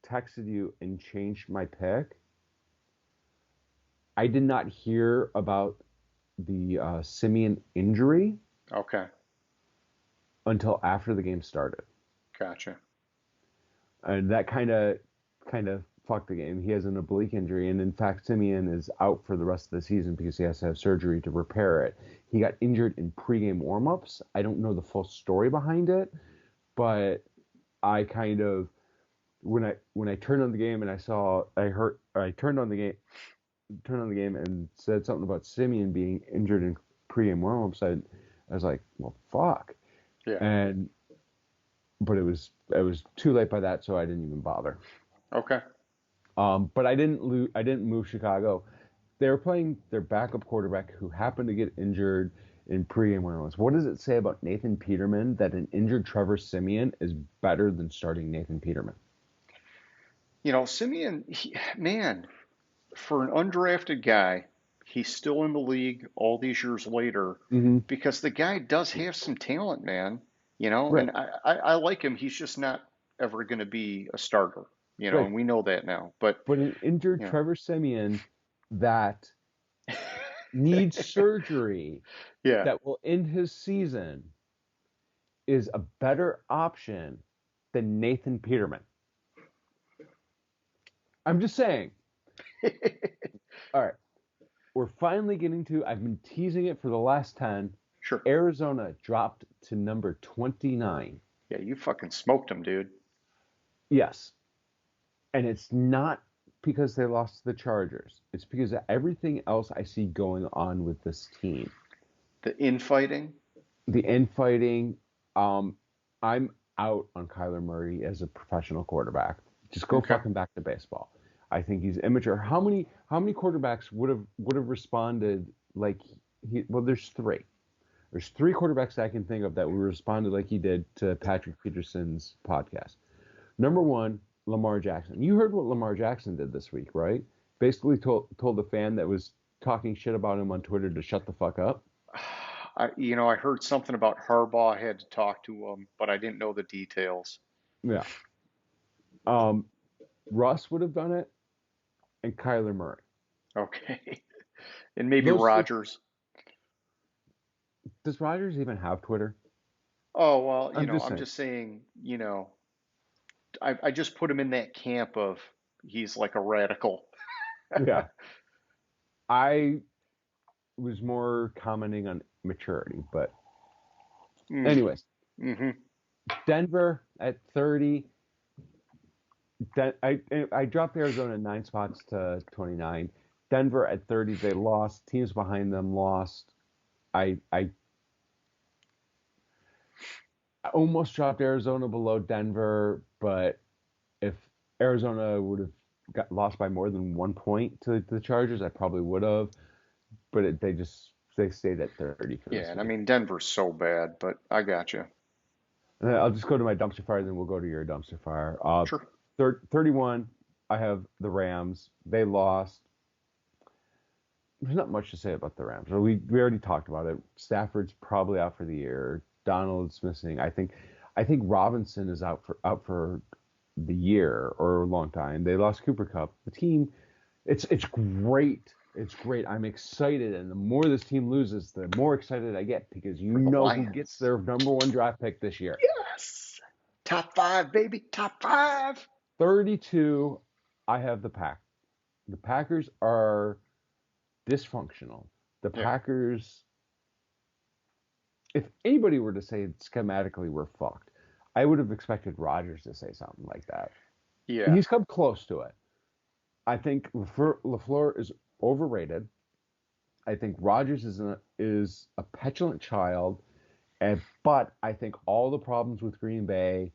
texted you and changed my pick. I did not hear about the Simeon injury Okay. until after the game started, Gotcha. and that kind of fucked the game. He has an oblique injury, and in fact, Simeon is out for the rest of the season because he has to have surgery to repair it. He got injured in pregame warmups. I don't know the full story behind it, but I kind of when I turned on the game and I turned on the game and said something about Simeon being injured in pregame warmups. I was like, well, fuck. Yeah. And but it was too late by that, so I didn't even bother. Okay. But I didn't move Chicago. They were playing their backup quarterback who happened to get injured in pregame warmups. What does it say about Nathan Peterman that an injured Trevor Simeon is better than starting Nathan Peterman? Simeon, man, for an undrafted guy, he's still in the league all these years later Mm-hmm. because the guy does have some talent, man. Right, And I like him. He's just not ever going to be a starter, right. and we know that now. But, But an injured you know, Trevor Simeon that needs surgery yeah, that will end his season is a better option than Nathan Peterman. I'm just saying. All right. We're finally getting to, I've been teasing it for the last 10. sure. Arizona dropped to number 29. Yeah, you fucking smoked him, dude. Yes. And it's not because they lost to the Chargers. It's because of everything else I see going on with this team. The infighting. The infighting. I'm out on Kyler Murray as a professional quarterback. Just go Okay. fucking back to baseball. I think he's immature. How many quarterbacks would have responded like he? Well, there's three. There's three quarterbacks I can think of that would responded like he did to Patrick Peterson's podcast. Number one, Lamar Jackson. You heard what Lamar Jackson did this week, right? Basically told the fan that was talking shit about him on Twitter to shut the fuck up. I heard something about Harbaugh had to talk to him, but I didn't know the details. Yeah. Um, Russ would have done it, and Kyler Murray. Okay. And maybe Those three. Rodgers. Does Rodgers even have Twitter? Oh, well, I'm just I'm saying. just saying, I just put him in that camp of he's like a radical. Yeah. I was more commenting on maturity, but Mm, anyways, mm-hmm. Denver at 30. I dropped Arizona 9 spots to 29. Denver at 30, they lost. Teams behind them lost. I almost dropped Arizona below Denver, but if Arizona would have got lost by more than 1 point to the Chargers, I probably would have. But they stayed at 30 for Yeah, this and I week. mean Denver's so bad, but I got you. And then I'll just go to my dumpster fire, then we'll go to your dumpster fire. Sure. 31, I have the Rams. They lost. There's not much to say about the Rams. We already talked about it. Stafford's probably out for the year. Donald's missing. I think Robinson is out for the year or a long time. They lost Cooper Kupp. The team, it's great. It's great. I'm excited, and the more this team loses, the more excited I get because you know who gets their number 1 draft pick this year. Yes. Top 5, baby. Top 5. 32, I have the Pack. The Packers are dysfunctional. The Packers, if anybody were to say schematically we're fucked, I would have expected Rodgers to say something like that. Yeah. He's come close to it. I think LaFleur is overrated. I think Rodgers is a petulant child, but I think all the problems with Green Bay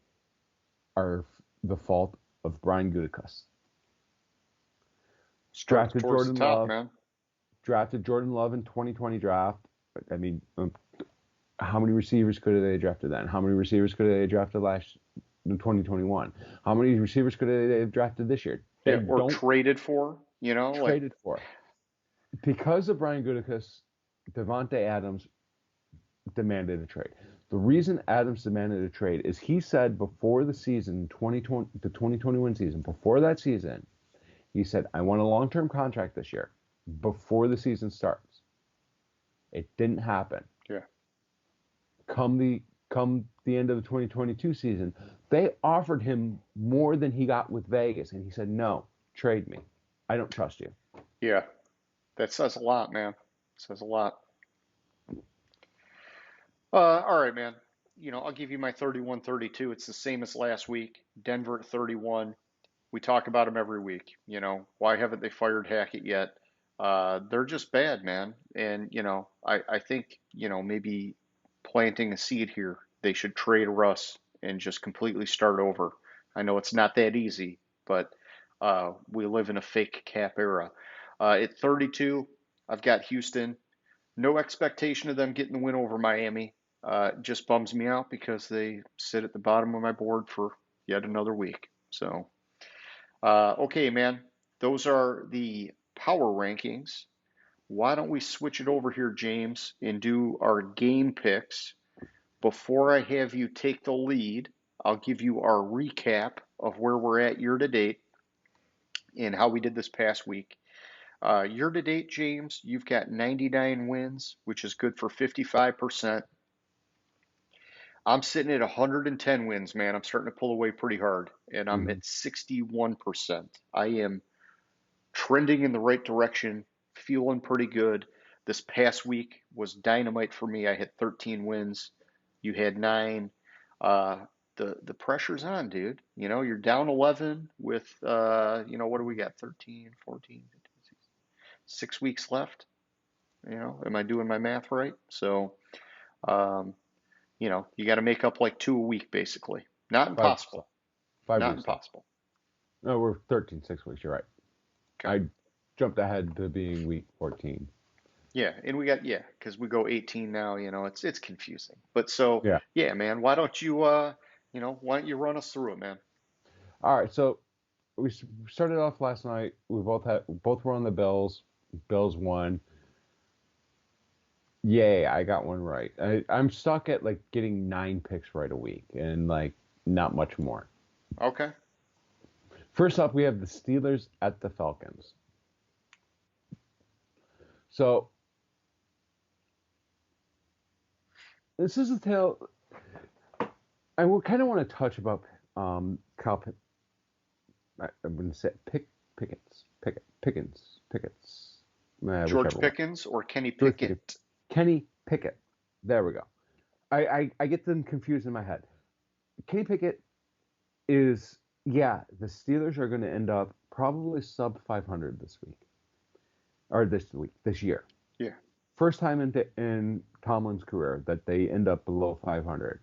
are the fault of Brian Gutekunst. Drafted Jordan Love. Man. Drafted Jordan Love in 2020 draft. I mean, how many receivers could they have drafted then? How many receivers could they have drafted in 2021? How many receivers could they have drafted this year? Or traded for, Traded for. Because of Brian Gutekunst, Devontae Adams demanded a trade. The reason Adams demanded a trade is he said before the season, the 2021 season, before that season, he said, I want a long-term contract this year before the season starts. It didn't happen. Yeah. Come the end of the 2022 season, they offered him more than he got with Vegas, and he said, no, trade me. I don't trust you. Yeah. That says a lot, man. It says a lot. All right, man. I'll give you my 31-32. It's the same as last week. Denver at 31. We talk about them every week. Why haven't they fired Hackett yet? They're just bad, man. And, I think, maybe planting a seed here, they should trade Russ and just completely start over. I know it's not that easy, but we live in a fake cap era. At 32, I've got Houston. No expectation of them getting the win over Miami. It just bums me out because they sit at the bottom of my board for yet another week. So, okay, man, those are the power rankings. Why don't we switch it over here, James, and do our game picks? Before I have you take the lead, I'll give you our recap of where we're at year to date and how we did this past week. Year to date, James, you've got 99 wins, which is good for 55%. I'm sitting at 110 wins, man. I'm starting to pull away pretty hard, and I'm at 61%. I am trending in the right direction, feeling pretty good. This past week was dynamite for me. I had 13 wins. You had 9. The pressure's on, dude. You're down 11 with, what do we got? 13, 14, 15, 16, 6 weeks left. Am I doing my math right? So, you got to make up like 2 a week, basically. Not impossible. 5 Not weeks impossible. No, we're 13, 6 weeks. You're right. Okay. I jumped ahead to being week 14. Yeah, and because we go 18 now. It's confusing. But so yeah, man. Why don't you why don't you run us through it, man? All right. So we started off last night. We both were on the Bills. Bills won. Yay, I got one right. I'm stuck at like getting 9 picks right a week and like not much more. Okay. First up, we have the Steelers at the Falcons. So this is a tale. I kind of want to touch about Kyle. I'm going to say Pickens. George Pickens or Kenny Pickett? Kenny Pickett. There we go. I get them confused in my head. Kenny Pickett is, the Steelers are going to end up probably sub 500 this week. Or this year. Yeah. First time in Tomlin's career that they end up below 500.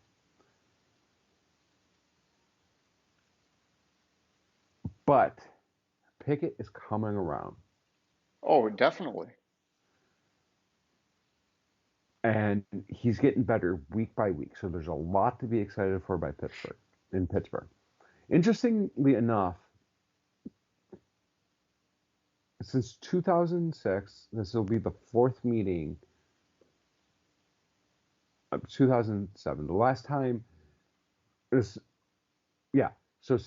But Pickett is coming around, Oh, definitely. and he's getting better week by week. So there's a lot to be excited for by Pittsburgh in Pittsburgh. Interestingly enough, since 2006, this will be the fourth meeting of 2007. The last time this, yeah, so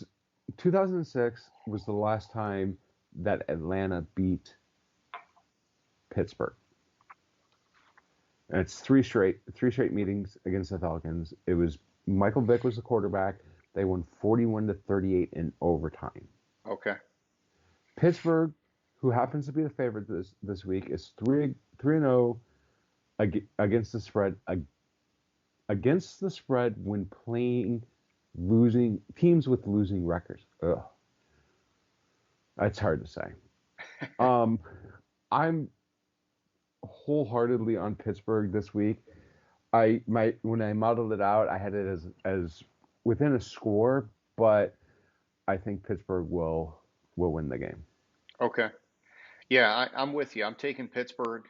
2006 was the last time that Atlanta beat Pittsburgh. And it's three straight meetings against the Falcons. It was Michael Vick was the quarterback. They won 41-38 in overtime. Okay. Pittsburgh, who happens to be the favorite this week, is 3-0 against the spread when playing losing teams with losing records. Ugh, that's hard to say. I'm wholeheartedly on Pittsburgh this week. When I modeled it out, I had it as within a score, but I think Pittsburgh will win the game. Okay. Yeah, I'm with you. I'm taking Pittsburgh.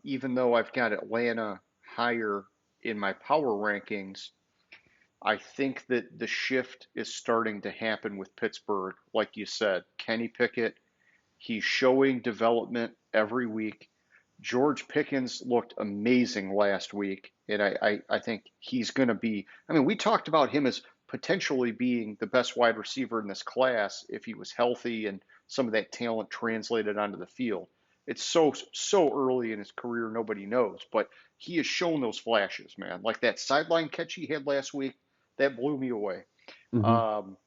Even though I've got Atlanta higher in my power rankings, I think that the shift is starting to happen with Pittsburgh. Like you said, Kenny Pickett, he's showing development every week. George Pickens looked amazing last week, and I think he's going to be. I mean, we talked about him as potentially being the best wide receiver in this class if he was healthy and some of that talent translated onto the field. It's so early in his career, nobody knows, but he has shown those flashes, man. Like that sideline catch he had last week, that blew me away. Mm-hmm. Um,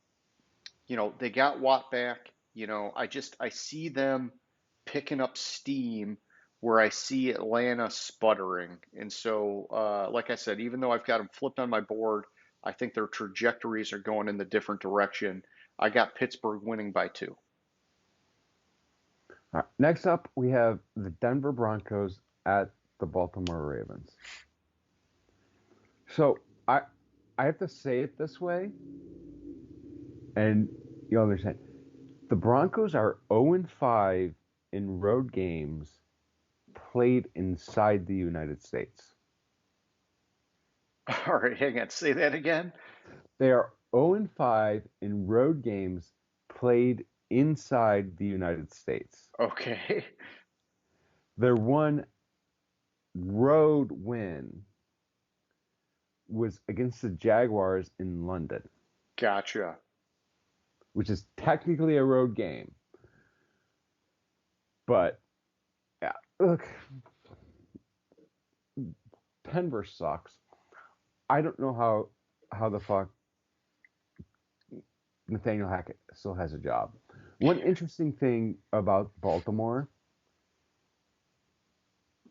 they got Watt back. I see them picking up steam where I see Atlanta sputtering. And so, like I said, even though I've got them flipped on my board, I think their trajectories are going in the different direction. I got Pittsburgh winning by 2. All right. Next up, we have the Denver Broncos at the Baltimore Ravens. So I have to say it this way, and you'll understand. The Broncos are 0-5 in road games played inside the United States. All right, hang on. Say that again. They are 0-5 in road games played inside the United States. Okay. Their one road win was against the Jaguars in London, Gotcha. which is technically a road game. But, yeah, look, Denver sucks. I don't know how the fuck Nathaniel Hackett still has a job. One interesting thing about Baltimore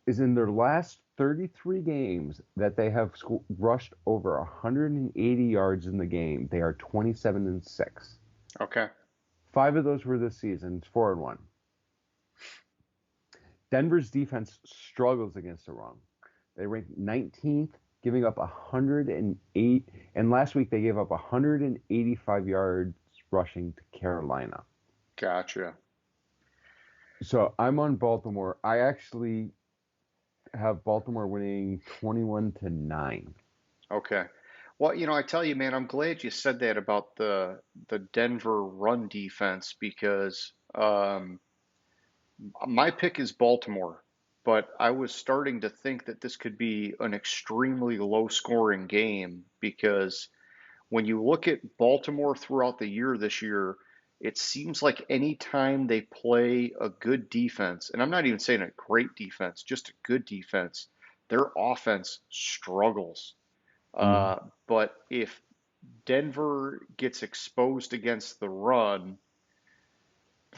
is in their last 33 games that they have rushed over 180 yards in the game, they are 27-6. Okay. 5 of those were this season. It's 4-1. Denver's defense struggles against the run. They ranked 19th, giving up 108, and last week they gave up 185 yards rushing to Carolina. Gotcha. So I'm on Baltimore. I actually have Baltimore winning 21-9. Okay. Well, I tell you, man, I'm glad you said that about the Denver run defense because my pick is Baltimore, but I was starting to think that this could be an extremely low scoring game because when you look at Baltimore throughout the year this year, it seems like any time they play a good defense, and I'm not even saying a great defense, just a good defense, their offense struggles. Mm. But if Denver gets exposed against the run,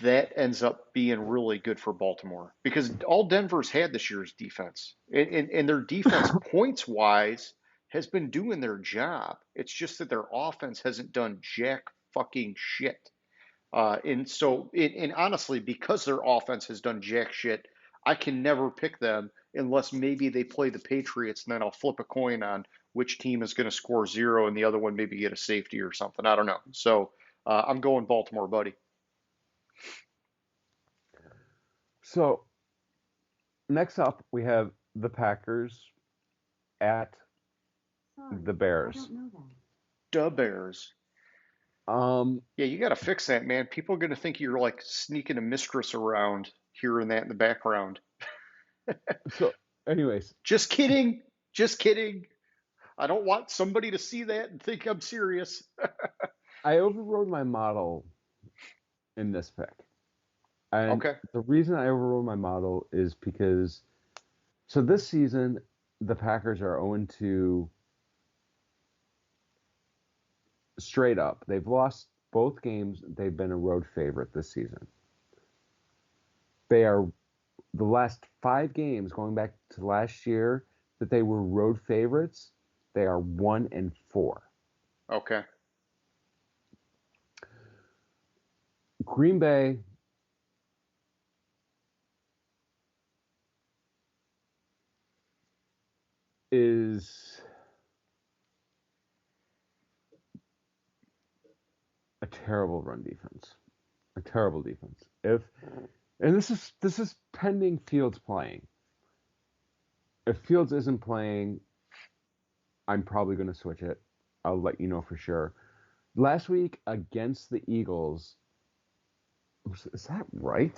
that ends up being really good for Baltimore because all Denver's had this year's defense, and their defense points wise has been doing their job. It's just that their offense hasn't done jack fucking shit. And honestly, because their offense has done jack shit, I can never pick them unless maybe they play the Patriots, and then I'll flip a coin on which team is going to score 0 and the other one maybe get a safety or something. I don't know. So I'm going Baltimore, buddy. So next up, we have the Packers at Sorry, the I Bears. don't know that. Da Bears. Um, Yeah, you got to fix that, man. People are going to think you're like sneaking a mistress around here and that in the background. so, anyways, Just kidding. Just kidding. I don't want somebody to see that and think I'm serious. I overrode my model in this pick. And Okay. the reason I overrode my model is because, so this season, the Packers are 0-2 straight up. They've lost both games. They've been a road favorite this season. They are the last 5 games going back to last year that they were road favorites. They are 1-4. Okay. Green Bay is a terrible run defense. A terrible defense. And this is pending Fields playing. If Fields isn't playing, I'm probably going to switch it. I'll let you know for sure. Last week against the Eagles, is that right?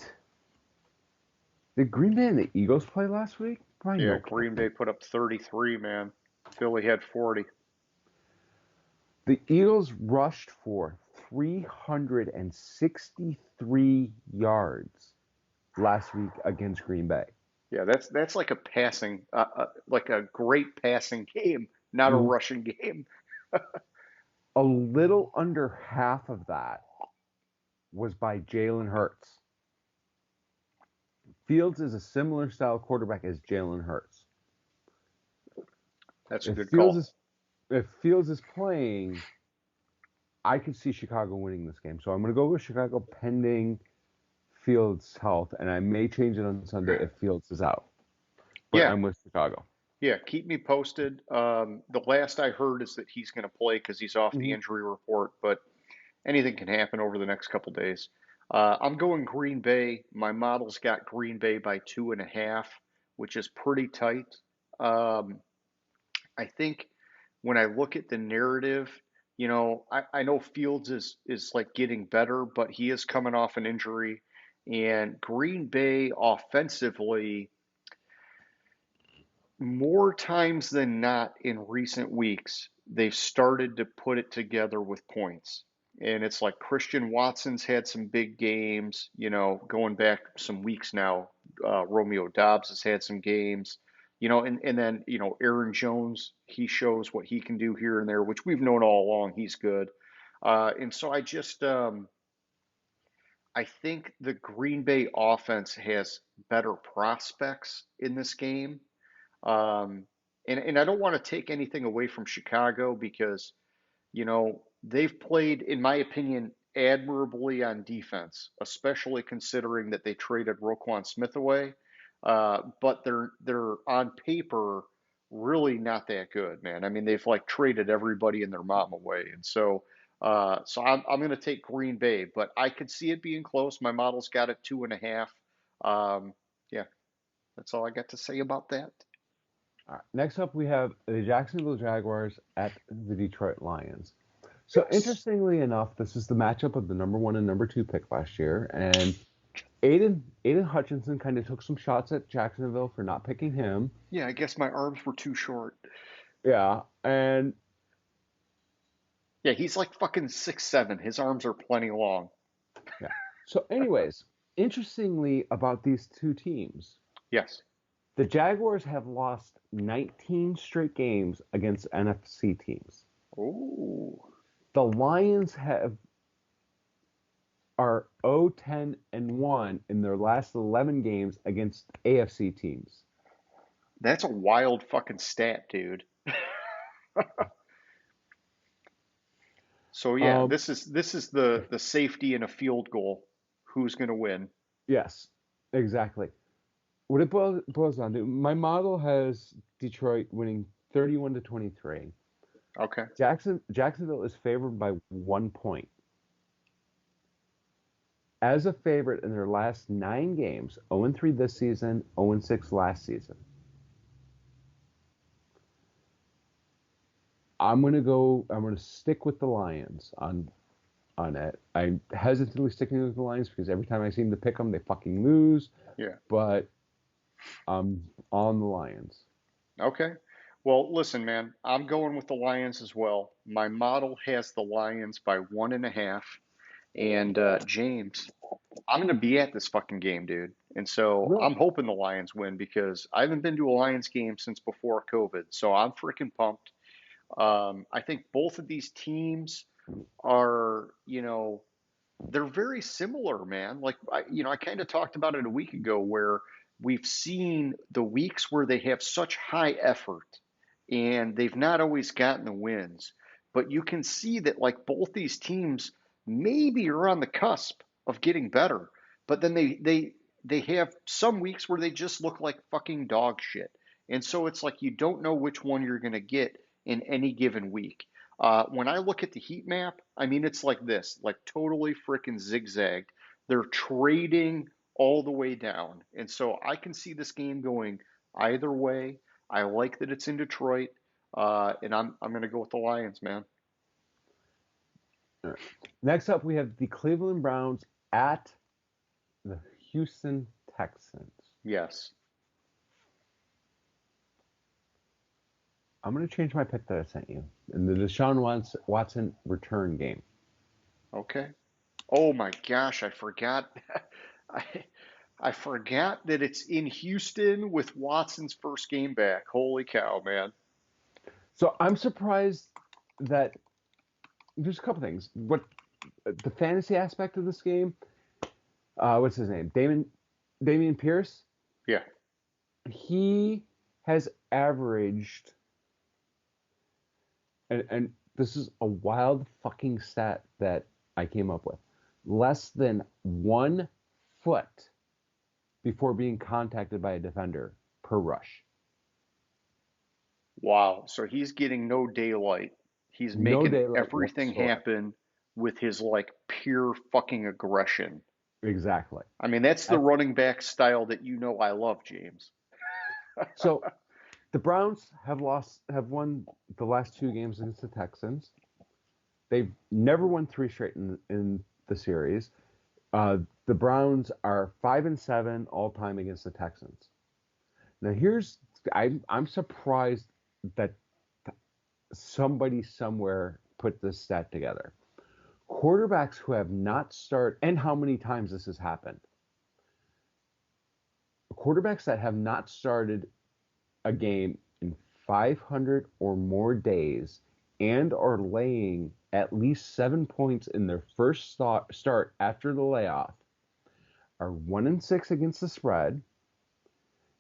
Did Green Bay and the Eagles play last week? Probably Yeah, no. Green Bay put up 33, man. Philly had 40. The Eagles rushed for 363 yards last week against Green Bay. Yeah, that's like a passing, like a great passing game, not a rushing game. A little under half of that was by Jalen Hurts. Fields is a similar style quarterback as Jalen Hurts. That's a If good Fields call. is if Fields is playing, I could see Chicago winning this game. So I'm going to go with Chicago pending Fields' health, and I may change it on Sunday if Fields is out. But Yeah, I'm with Chicago. yeah. Keep me posted. The last I heard is that he's going to play because he's off the Mhm. injury report, but anything can happen over the next couple days. I'm going Green Bay. My model's got Green Bay by 2.5, which is pretty tight. Um, I think when I look at the narrative, I know Fields is like getting better, but he is coming off an injury. And Green Bay offensively, more times than not in recent weeks, they've started to put it together with points. And it's like Christian Watson's had some big games, going back some weeks now. Romeo Dobbs has had some games, and then, Aaron Jones, he shows what he can do here and there, which we've known all along. He's good. And so I think the Green Bay offense has better prospects in this game. And I don't want to take anything away from Chicago because, they've played, in my opinion, admirably on defense, especially considering that they traded Roquan Smith away. But they're on paper really not that good, man. I mean, they've like traded everybody and their mom away, and so I'm going to take Green Bay, but I could see it being close. My model's got it 2.5. Yeah, that's all I got to say about that. All right. Next up, we have the Jacksonville Jaguars at the Detroit Lions. So Yes. interestingly enough, this is the matchup of the number 1 and number 2 pick last year, and Aiden Hutchinson kind of took some shots at Jacksonville for not picking him. Yeah, I guess my arms were too short. Yeah, and Yeah, he's like fucking 6'7". His arms are plenty long. yeah. So, anyways, interestingly about these two teams, Yes. the Jaguars have lost 19 straight games against NFC teams. Ooh. The Lions are 0-10-1 in their last 11 games against AFC teams. That's a wild fucking stat, dude. So yeah, Um, this is the safety in a field goal. Who's gonna win? yes, exactly. What it boils down to, my model has Detroit winning 31-23. Okay. Jacksonville is favored by 1 point. as a favorite in their last 9 games, 0-3 this season, 0-6 last season. I'm gonna stick with the Lions on it. I'm hesitantly sticking with the Lions because every time I seem to pick them, they fucking lose. Yeah. But I'm on the Lions. Okay. Well, listen, man, I'm going with the Lions as well. My model has the Lions by 1.5. And James, I'm going to be at this fucking game, dude. And so Really? I'm hoping the Lions win because I haven't been to a Lions game since before COVID. So I'm freaking pumped. I think both of these teams are, they're very similar, man. Like, I kind of talked about it a week ago where we've seen the weeks where they have such high effort and they've not always gotten the wins. But you can see that, like, both these teams maybe are on the cusp of getting better. But then they have some weeks where they just look like fucking dog shit. And so it's like you don't know which one you're going to get in any given week. When I look at the heat map, I mean, it's like this, like totally freaking zigzagged. They're trading all the way down. And so I can see this game going either way. I like that it's in Detroit, and I'm going to go with the Lions, man. All right. Next up, we have the Cleveland Browns at the Houston Texans. Yes. I'm going to change my pick that I sent you in the Deshaun Watson return game. Okay. Oh my gosh, I forgot. I I forgot that it's in Houston with Watson's first game back. Holy cow, man. So I'm surprised that there's a couple things. What the fantasy aspect of this game? What's his name? Damian Pierce. Yeah. He has averaged, and this is a wild fucking stat that I came up with, less than 1 foot before being contacted by a defender per rush. Wow. So he's getting no daylight. He's No making daylight everything whatsoever. happen with his like pure fucking aggression. Exactly. I mean, that's the running back style that I love, James. So the Browns have won the last 2 games against the Texans. They've never won 3 straight in the series. The Browns are 5-7 all time against the Texans. Now I'm surprised that somebody somewhere put this stat together. Quarterbacks who have not started, and how many times this has happened. Quarterbacks that have not started a game in 500 or more days and are laying at least 7 points in their first start after the layoff are 1-6 against the spread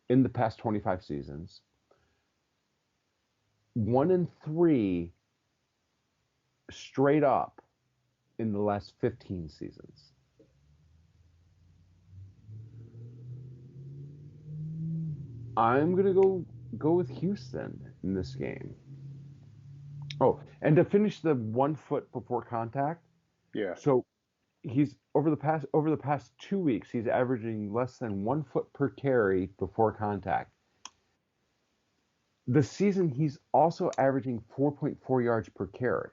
in the past 25 seasons, 1-3 straight up in the last 15 seasons. I'm gonna go with Houston in this game. Oh, and to finish the 1 foot before contact. Yeah. So he's over the past 2 weeks, he's averaging less than 1 foot per carry before contact. This season, he's also averaging 4.4 yards per carry.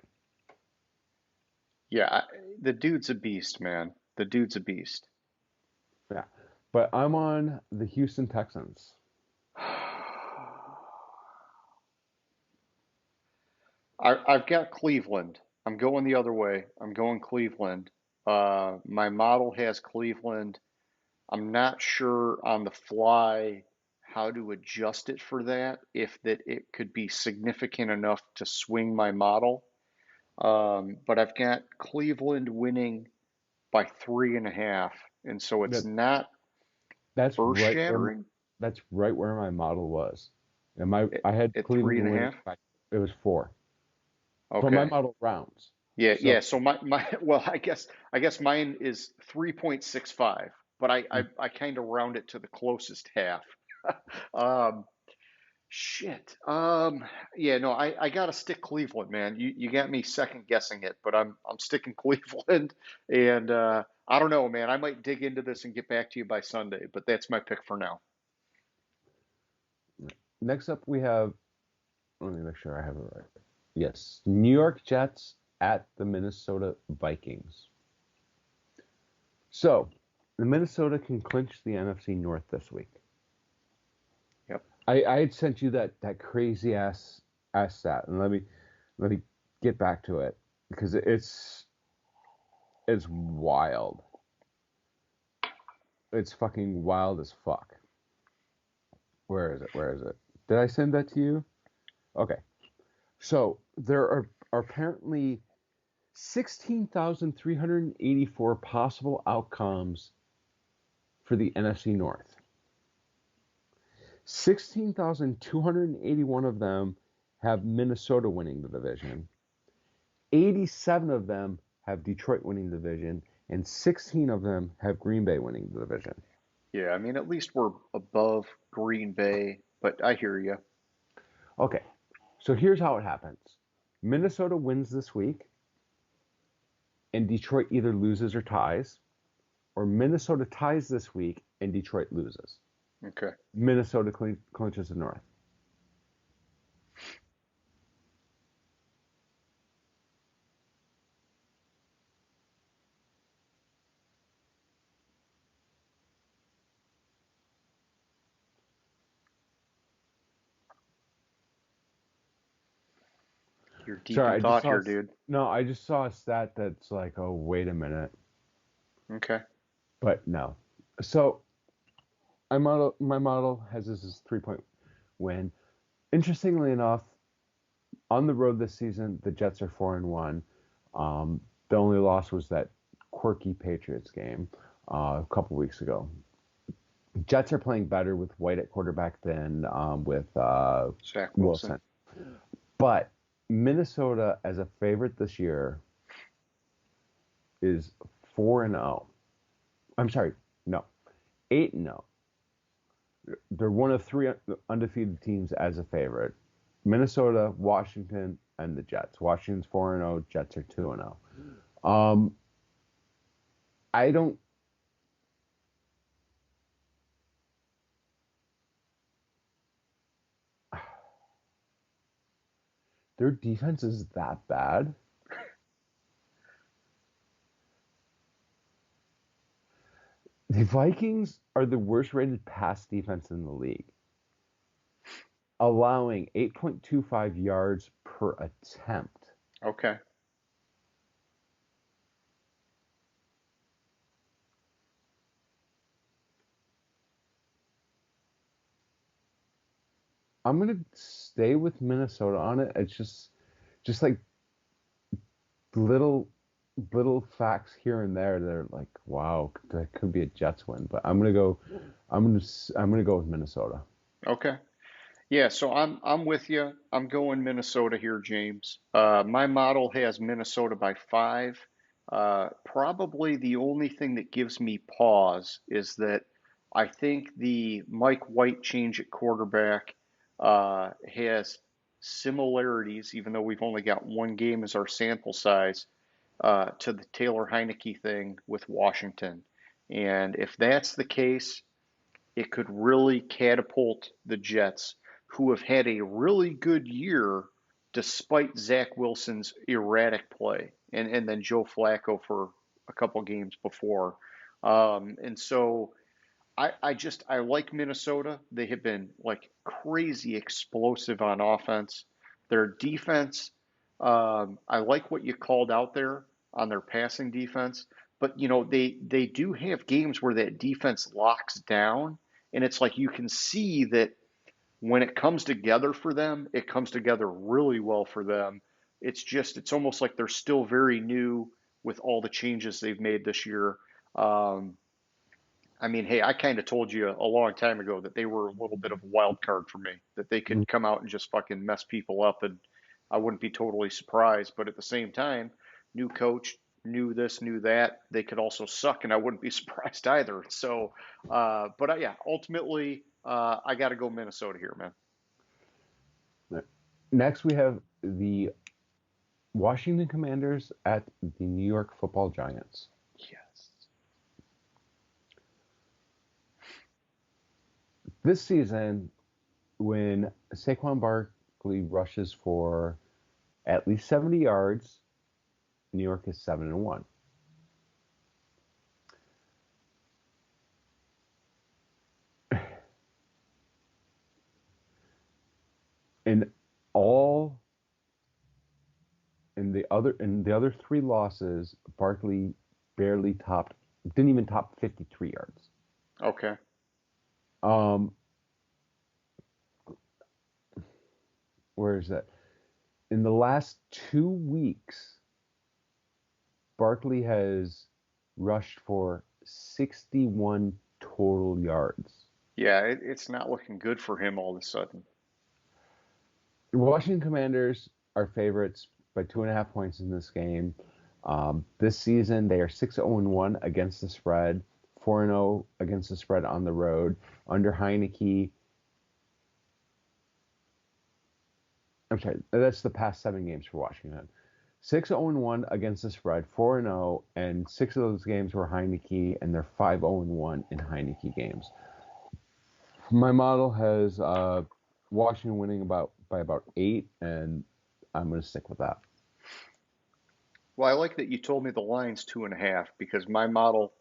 Yeah, the dude's a beast, man. The dude's a beast. Yeah, but I'm on the Houston Texans. I've got Cleveland. I'm going the other way. I'm going Cleveland. My model has Cleveland. I'm not sure on the fly how to adjust it for that, if that it could be significant enough to swing my model. But I've got Cleveland winning by 3.5, and so it's That not that's earth right where shattering my model was. And I had at three Cleveland and a winning half. it was 4. For my Okay. model rounds. Yeah, So yeah. So my well, I guess mine is 3.65, but I kind of round it to the closest half. Um, shit. Yeah, no, I gotta stick Cleveland, man. You got me second guessing it, but I'm sticking Cleveland, and I don't know, man. I might dig into this and get back to you by Sunday, but that's my pick for now. Next up, we have. Let me make sure I have it right. Yes, New York Jets at the Minnesota Vikings. So, the Minnesota can clinch the NFC North this week. Yep. I had sent you that crazy ass stat, and let me get back to it because it's wild. It's fucking wild as fuck. Where is it? Where is it? Did I send that to you? Okay. So there are apparently 16,384 possible outcomes for the NFC North. 16,281 of them have Minnesota winning the division. 87 of them have Detroit winning the division, and 16 of them have Green Bay winning the division. Yeah, I mean, at least we're above Green Bay, but I hear you. Okay, so here's how it happens. Minnesota wins this week, and Detroit either loses or ties, or Minnesota ties this week, and Detroit loses. Okay. Minnesota clinches the North. You're deep Sorry, in thought here, dude. No, I just saw a stat that's like, oh, wait a minute. Okay. But no. So my model has this as 3-point win. Interestingly enough, on the road this season, the Jets are 4-1. The only loss was that quirky Patriots game a couple weeks ago. Jets are playing better with White at quarterback than with Zach Wilson. But Minnesota, as a favorite this year, is 4-0. I'm sorry, no, 8-0. They're one of 3 undefeated teams as a favorite. Minnesota, Washington, and the Jets. Washington's 4-0. Jets are 2-0. I don't. Their defense is that bad. The Vikings are the worst rated pass defense in the league, allowing 8.25 yards per attempt. Okay. I'm gonna stay with Minnesota on it. It's just like little facts here and there that are like, wow, that could be a Jets win. But I'm gonna go with Minnesota. Okay. Yeah, so I'm with you. I'm going Minnesota here, James. My model has Minnesota by 5. Probably the only thing that gives me pause is that I think the Mike White change at quarterback has similarities, even though we've only got one game as our sample size, to the Taylor Heineke thing with Washington. And if that's the case, it could really catapult the Jets, who have had a really good year despite Zach Wilson's erratic play, and then Joe Flacco for a couple games before. And so I like Minnesota. They have been like crazy explosive on offense. Their defense, I like what you called out there on their passing defense, but they do have games where that defense locks down, and it's like you can see that when it comes together for them, it comes together really well for them. It's almost like they're still very new with all the changes they've made this year. Um, I mean, hey, I kind of told you a long time ago that they were a little bit of a wild card for me, that they could come out and just fucking mess people up, and I wouldn't be totally surprised. But at the same time, new coach, knew this, knew that. They could also suck, and I wouldn't be surprised either. So, yeah, ultimately, I got to go Minnesota here, man. Next, we have the Washington Commanders at the New York Football Giants. Yes. This season, when Saquon Barkley rushes for at least 70 yards, New York is 7-1. In all in the other three losses, Barkley didn't even top 53 yards. Okay. Um, where is that? In the last 2 weeks, Barkley has rushed for 61 total yards. Yeah, it's not looking good for him all of a sudden. The Washington Commanders are favorites by 2.5 points in this game. This season, they are 6-0-1 against the spread, 4-0 against the spread on the road. Under Heineke, I'm sorry, that's the past 7 games for Washington. 6-0-1 against the spread, 4-0, and 6 of those games were Heineke, and they're 5-0-1 in Heineke games. My model has Washington winning by about 8, and I'm going to stick with that. Well, I like that you told me the line's 2.5 because my model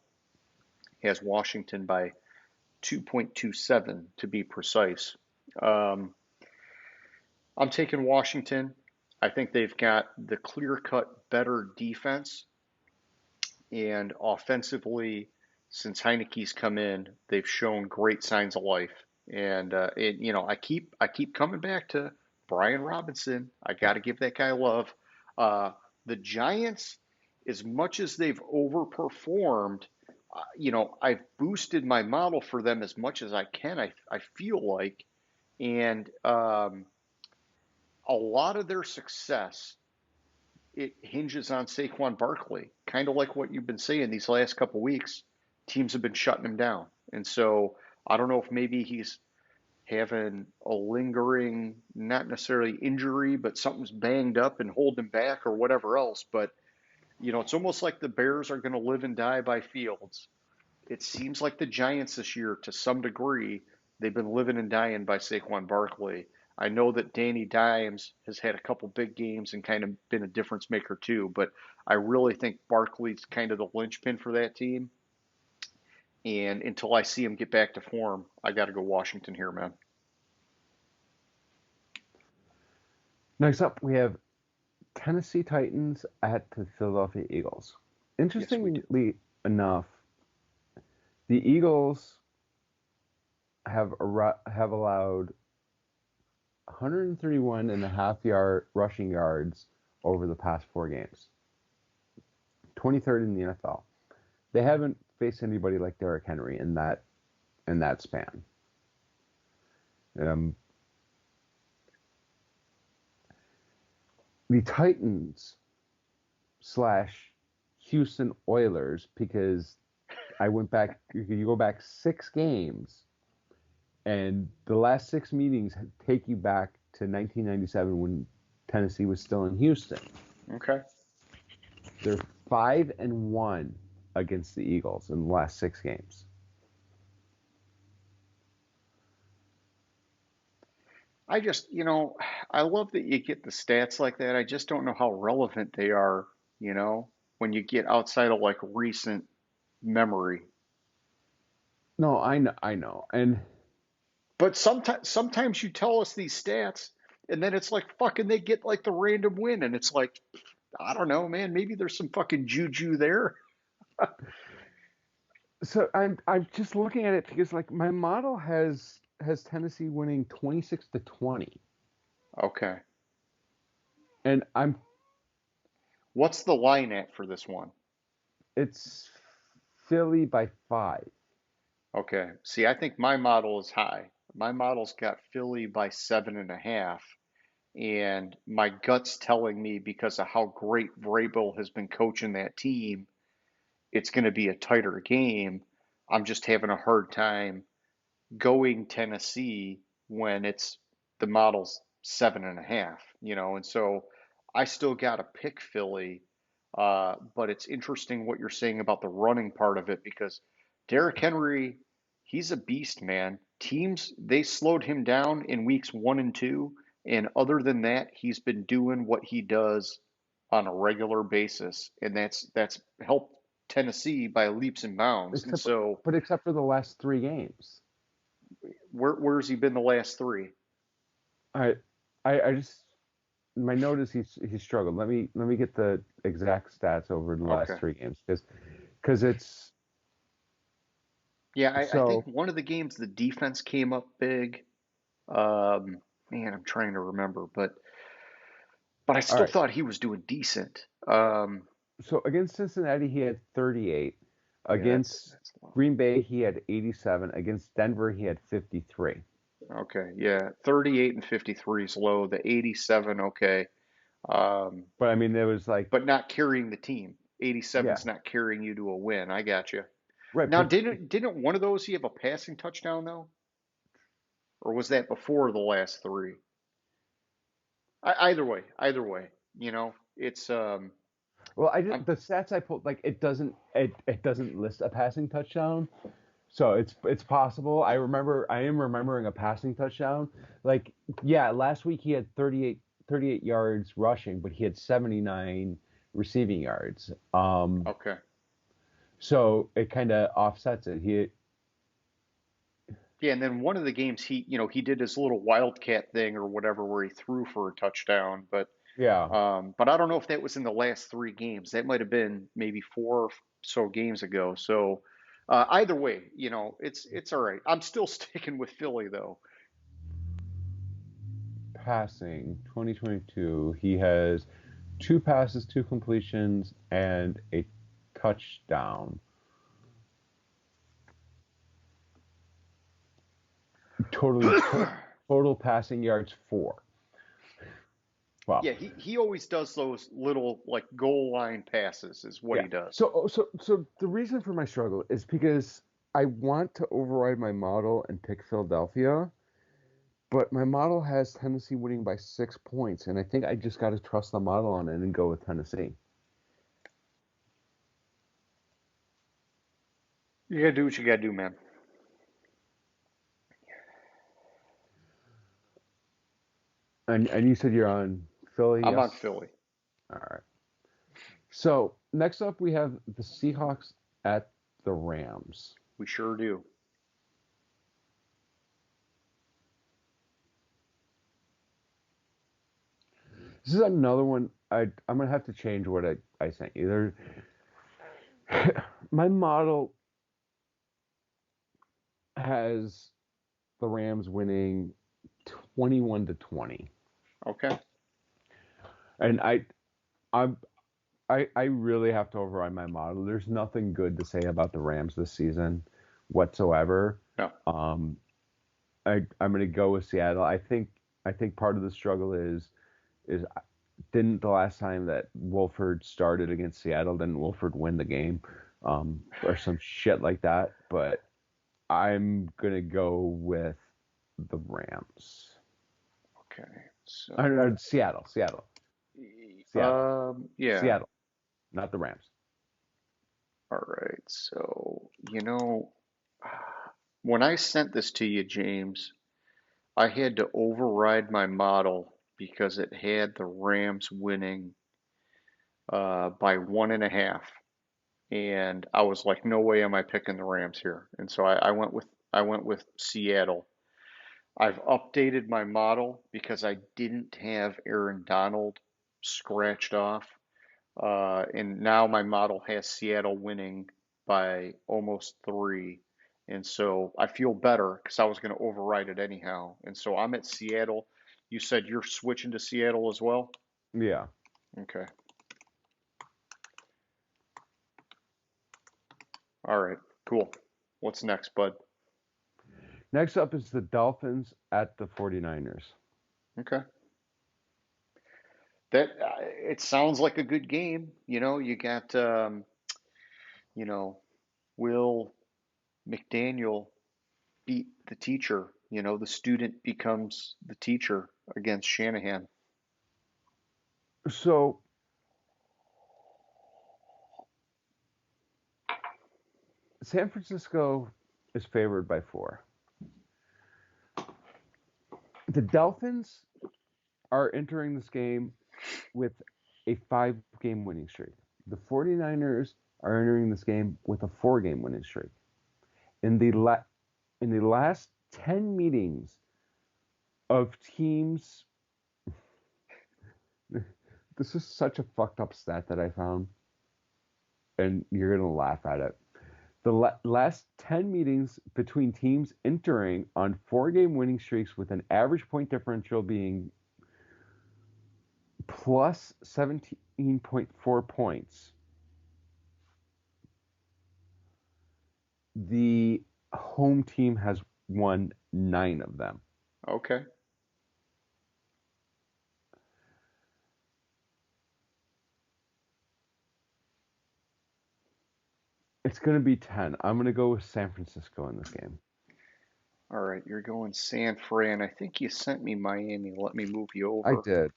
has Washington by 2.27 to be precise. Um, I'm taking Washington. I think they've got the clear-cut better defense, and offensively, since Heineke's come in, they've shown great signs of life. And I keep coming back to Brian Robinson. I got to give that guy love. The Giants, as much as they've overperformed, I've boosted my model for them as much as I can. I feel like, and a lot of their success it hinges on Saquon Barkley, kind of like what you've been saying these last couple of weeks. Teams have been shutting him down, and so I don't know if maybe he's having a lingering, not necessarily injury, but something's banged up and holding him back or whatever else. But it's almost like the Bears are going to live and die by Fields. It seems like the Giants this year, to some degree, they've been living and dying by Saquon Barkley. I know that Danny Dimes has had a couple big games and kind of been a difference maker too, but I really think Barkley's kind of the linchpin for that team. And until I see him get back to form, I got to go Washington here, man. Next up, we have Tennessee Titans at the Philadelphia Eagles. Yes, we do. Interestingly enough, the Eagles have allowed 131.5 rushing yards over the past 4 games. 23rd in the NFL. They haven't faced anybody like Derrick Henry in that span. The Titans / Houston Oilers, because I went back, you go back 6 games, and the last 6 meetings take you back to 1997 when Tennessee was still in Houston. Okay. They're 5-1 against the Eagles in the last 6 games. I just, I love that you get the stats like that. I just don't know how relevant they are, when you get outside of like recent memory. No, I know. And But sometimes you tell us these stats, and then it's like fucking they get like the random win, and it's like, I don't know, man. Maybe there's some fucking juju there. so I'm just looking at it because like my model has Tennessee winning 26-20. Okay. And What's the line at for this one? it's Philly by 5. Okay. See, I think my model is high. My model's got Philly by 7.5. And my gut's telling me because of how great Vrabel has been coaching that team, it's going to be a tighter game. I'm just having a hard time going Tennessee when it's the model's 7.5, and so I still got to pick Philly. But it's interesting what you're saying about the running part of it because Derrick Henry, he's a beast, man. teams, they slowed him down in weeks 1 and 2. And other than that, he's been doing what he does on a regular basis. And that's helped Tennessee by leaps and bounds. And so except for the last 3 games. where's he been the last 3? I just my note is he struggled. Let me get the exact stats over the last Okay. 3 games because it's Yeah, I so think one of the games the defense came up big. Man, I'm trying to remember, but I all still right. thought he was doing decent. So against Cincinnati he had 38. Yeah, Against that's low. Green Bay he had 87. Against Denver he had 53. Okay, yeah, 38 and 53 is low. The 87, okay. But I mean there was like But not carrying the team. 87 yeah, is not carrying you to a win. I got you. right, Now, but didn't one of those he have a passing touchdown though, or was that before the last 3? Either way, it's well I'm the stats I pulled like it doesn't list a passing touchdown. So it's possible. I am remembering a passing touchdown. Like yeah, last week he had 38 yards rushing, but he had 79 receiving yards. okay. So it kind of offsets it. Yeah, and then one of the games he did his little wildcat thing or whatever where he threw for a touchdown, Yeah. but I don't know if that was in the last 3 games. That might have been maybe 4 or so games ago. So either way, it's all right. I'm still sticking with Philly though. Passing 2022, he has 2 passes, 2 completions, and a touchdown. Total passing yards 4. Wow. Yeah, he always does those little like goal line passes is what Yeah. he does. So the reason for my struggle is because I want to override my model and pick Philadelphia, but my model has Tennessee winning by 6 points, and I think I just got to trust the model on it and go with Tennessee. You gotta do what you gotta do, man. And you said you're on Philly, I'm on yes? Philly. All right. So next up we have the Seahawks at the Rams. We sure do. This is another one I'm gonna have to change what I sent you. My model has the Rams winning 21-20. Okay. And I really have to override my model. There's nothing good to say about the Rams this season whatsoever. No. I'm gonna go with Seattle. I think part of the struggle is didn't the last time that Wolford started against Seattle, didn't Wolford win the game? Or some shit like that. But I'm gonna go with the Rams. Okay. So Seattle. yeah. Seattle, not the Rams. All right. So, when I sent this to you, James, I had to override my model because it had the Rams winning by 1.5. And I was like, no way am I picking the Rams here. And so I went with Seattle. I've updated my model because I didn't have Aaron Donald scratched off. And now my model has Seattle winning by almost 3. And so I feel better because I was going to override it anyhow. And so I'm at Seattle. You said you're switching to Seattle as well? Yeah. Okay. All right. Cool. What's next, bud? Next up is the Dolphins at the 49ers. Okay. That it sounds like a good game. You got Will McDaniel beat the teacher. The student becomes the teacher against Shanahan. So San Francisco is favored by 4. The Dolphins are entering this game with a 5-game winning streak. The 49ers are entering this game with a 4-game winning streak. In the last 10 meetings of teams, this is such a fucked up stat that I found, and you're going to laugh at it. The last 10 meetings between teams entering on 4-game winning streaks with an average point differential being plus 17.4 points, the home team has won 9 of them. Okay. It's going to be 10. I'm going to go with San Francisco in this game. All right, you're going San Fran. I think you sent me Miami. Let me move you over. I did.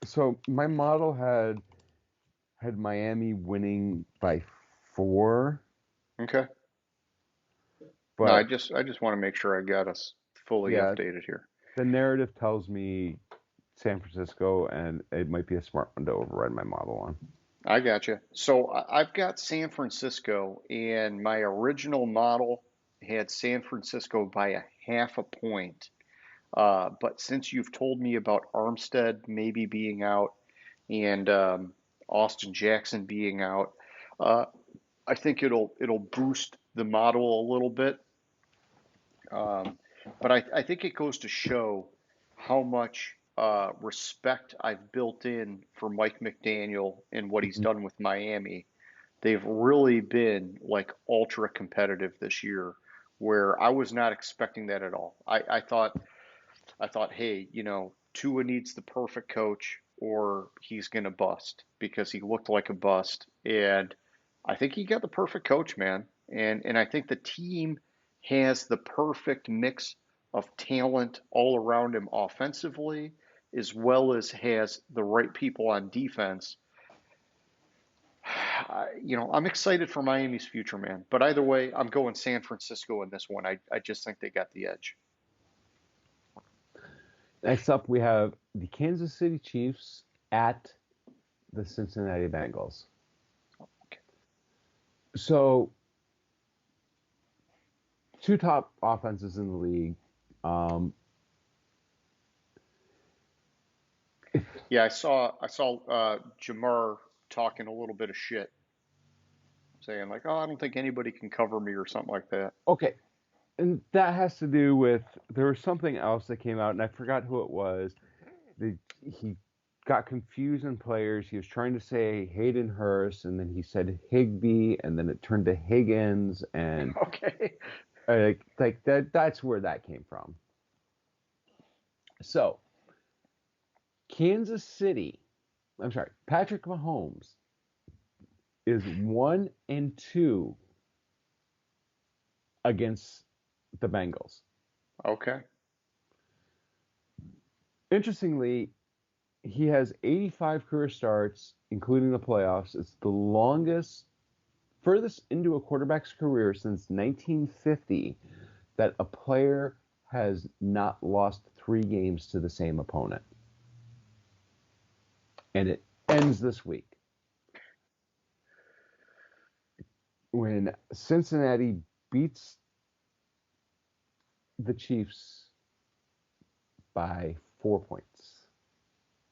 So my model had Miami winning by 4. Okay. But No, I just want to make sure I got us fully updated here. The narrative tells me San Francisco, and it might be a smart one to override my model on. I got you. So I've got San Francisco, and my original model had San Francisco by a half a point. But since you've told me about Armstead maybe being out and Austin Jackson being out, I think it'll boost the model a little bit. But I think it goes to show how much respect I've built in for Mike McDaniel and what he's done with Miami. They've really been like ultra competitive this year, where I was not expecting that at all. I thought, hey, Tua needs the perfect coach or he's gonna bust because he looked like a bust, and I think he got the perfect coach, man. And I think the team has the perfect mix of talent all around him offensively, as well as has the right people on defense. I'm excited for Miami's future, man. But either way, I'm going San Francisco in this one. I just think they got the edge. Next up, we have the Kansas City Chiefs at the Cincinnati Bengals. Okay. So, 2 top offenses in the league. Yeah, I saw Jamar talking a little bit of shit, saying like, "Oh, I don't think anybody can cover me" or something like that. Okay, and that has to do with, there was something else that came out, and I forgot who it was. He got confused in players. He was trying to say Hayden Hurst, and then he said Higbee, and then it turned to Higgins, and Okay. like that's where that came from. So, Patrick Mahomes is 1-2 against the Bengals. Okay. Interestingly, he has 85 career starts, including the playoffs. It's the furthest into a quarterback's career since 1950 that a player has not lost 3 games to the same opponent. And it ends this week when Cincinnati beats the Chiefs by 4 points.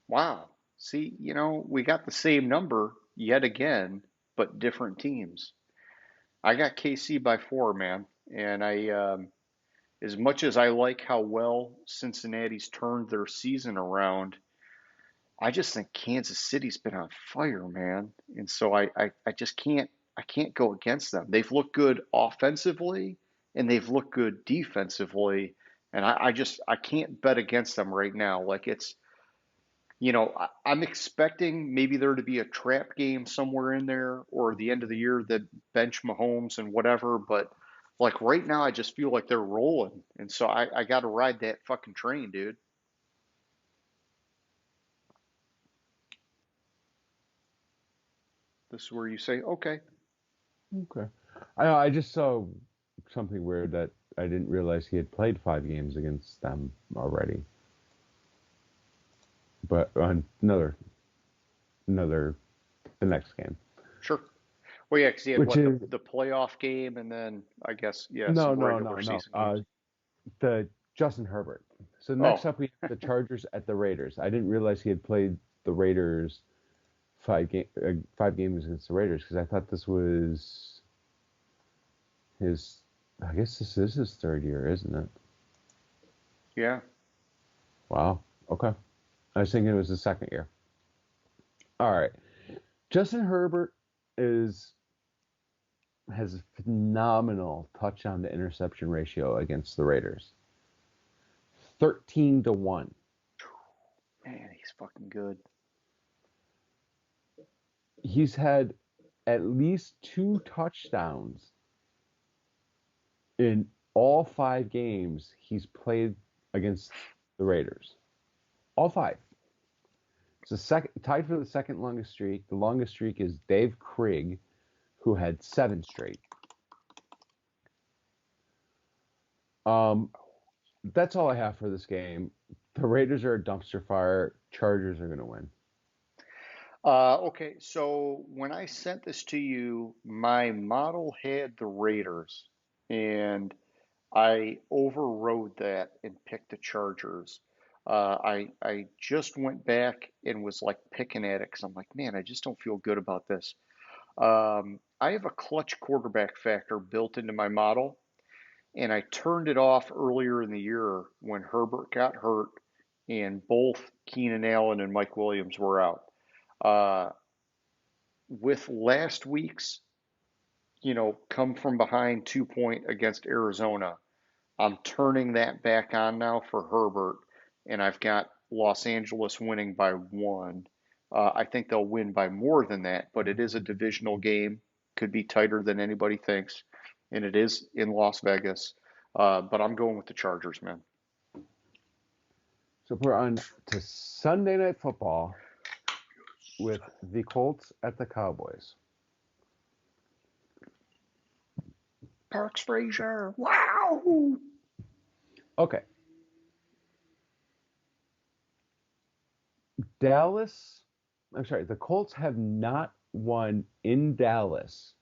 Wow. See, we got the same number yet again, but different teams. I got KC by 4, man. And as much as I like how well Cincinnati's turned their season around, I just think Kansas City's been on fire, man. And so I just can't go against them. They've looked good offensively and they've looked good defensively. And I can't bet against them right now. Like I'm expecting maybe there to be a trap game somewhere in there or the end of the year that bench Mahomes and whatever. But like right now, I just feel like they're rolling. And so I got to ride that fucking train, dude. This is where you say, okay. Okay. I just saw something weird that I didn't realize he had played 5 games against them already. but another the next game, Sure. Well, yeah, because he had which what is the playoff game, and then I guess no, some no, regular no, no. season games. The Justin Herbert. So next Oh, up we have the Chargers at the Raiders. I didn't realize he had played the Raiders 5 games against the Raiders because I thought this was his. I guess this is his third year, isn't it? yeah. Wow. Okay. I was thinking it was his second year. All right. Justin Herbert is has a phenomenal touchdown to interception ratio against the Raiders. 13-1. Man, he's fucking good. He's had at least 2 touchdowns in all 5 games he's played against the Raiders. All 5. It's tied for the second longest streak. The longest streak is Dave Krieg, who had 7 straight. That's all I have for this game. The Raiders are a dumpster fire. Chargers are going to win. Okay, so when I sent this to you, my model had the Raiders, and I overrode that and picked the Chargers. I just went back and was like picking at it because I'm like, man, I just don't feel good about this. I have a clutch quarterback factor built into my model, and I turned it off earlier in the year when Herbert got hurt and both Keenan Allen and Mike Williams were out. Uh, with last week's, come from behind 2 point against Arizona, I'm turning that back on now for Herbert, and I've got Los Angeles winning by 1. I think they'll win by more than that, but it is a divisional game. Could be tighter than anybody thinks, and it is in Las Vegas. But I'm going with the Chargers, man. So we're on to Sunday Night Football with the Colts at the Cowboys. Parks Frazier, wow! Okay. The Colts have not won in Dallas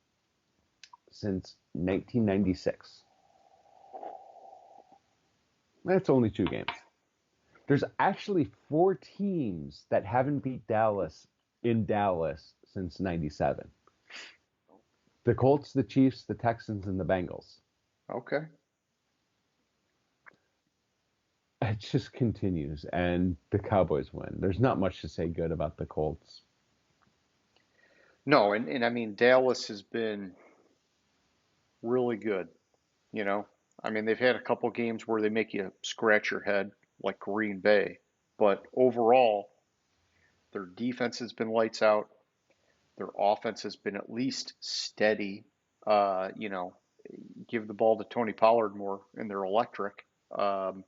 since 1996. That's only 2 games. There's actually 4 teams that haven't beat Dallas in Dallas since 97. The Colts, the Chiefs, the Texans, and the Bengals. Okay. It just continues, and the Cowboys win. There's not much to say good about the Colts. No, and I mean, Dallas has been really good, you know. I mean, they've had a couple games where they make you scratch your head, like Green Bay, but overall, their defense has been lights out. Their offense has been at least steady. Uh, you know, give the ball to Tony Pollard more, and they're electric. Um,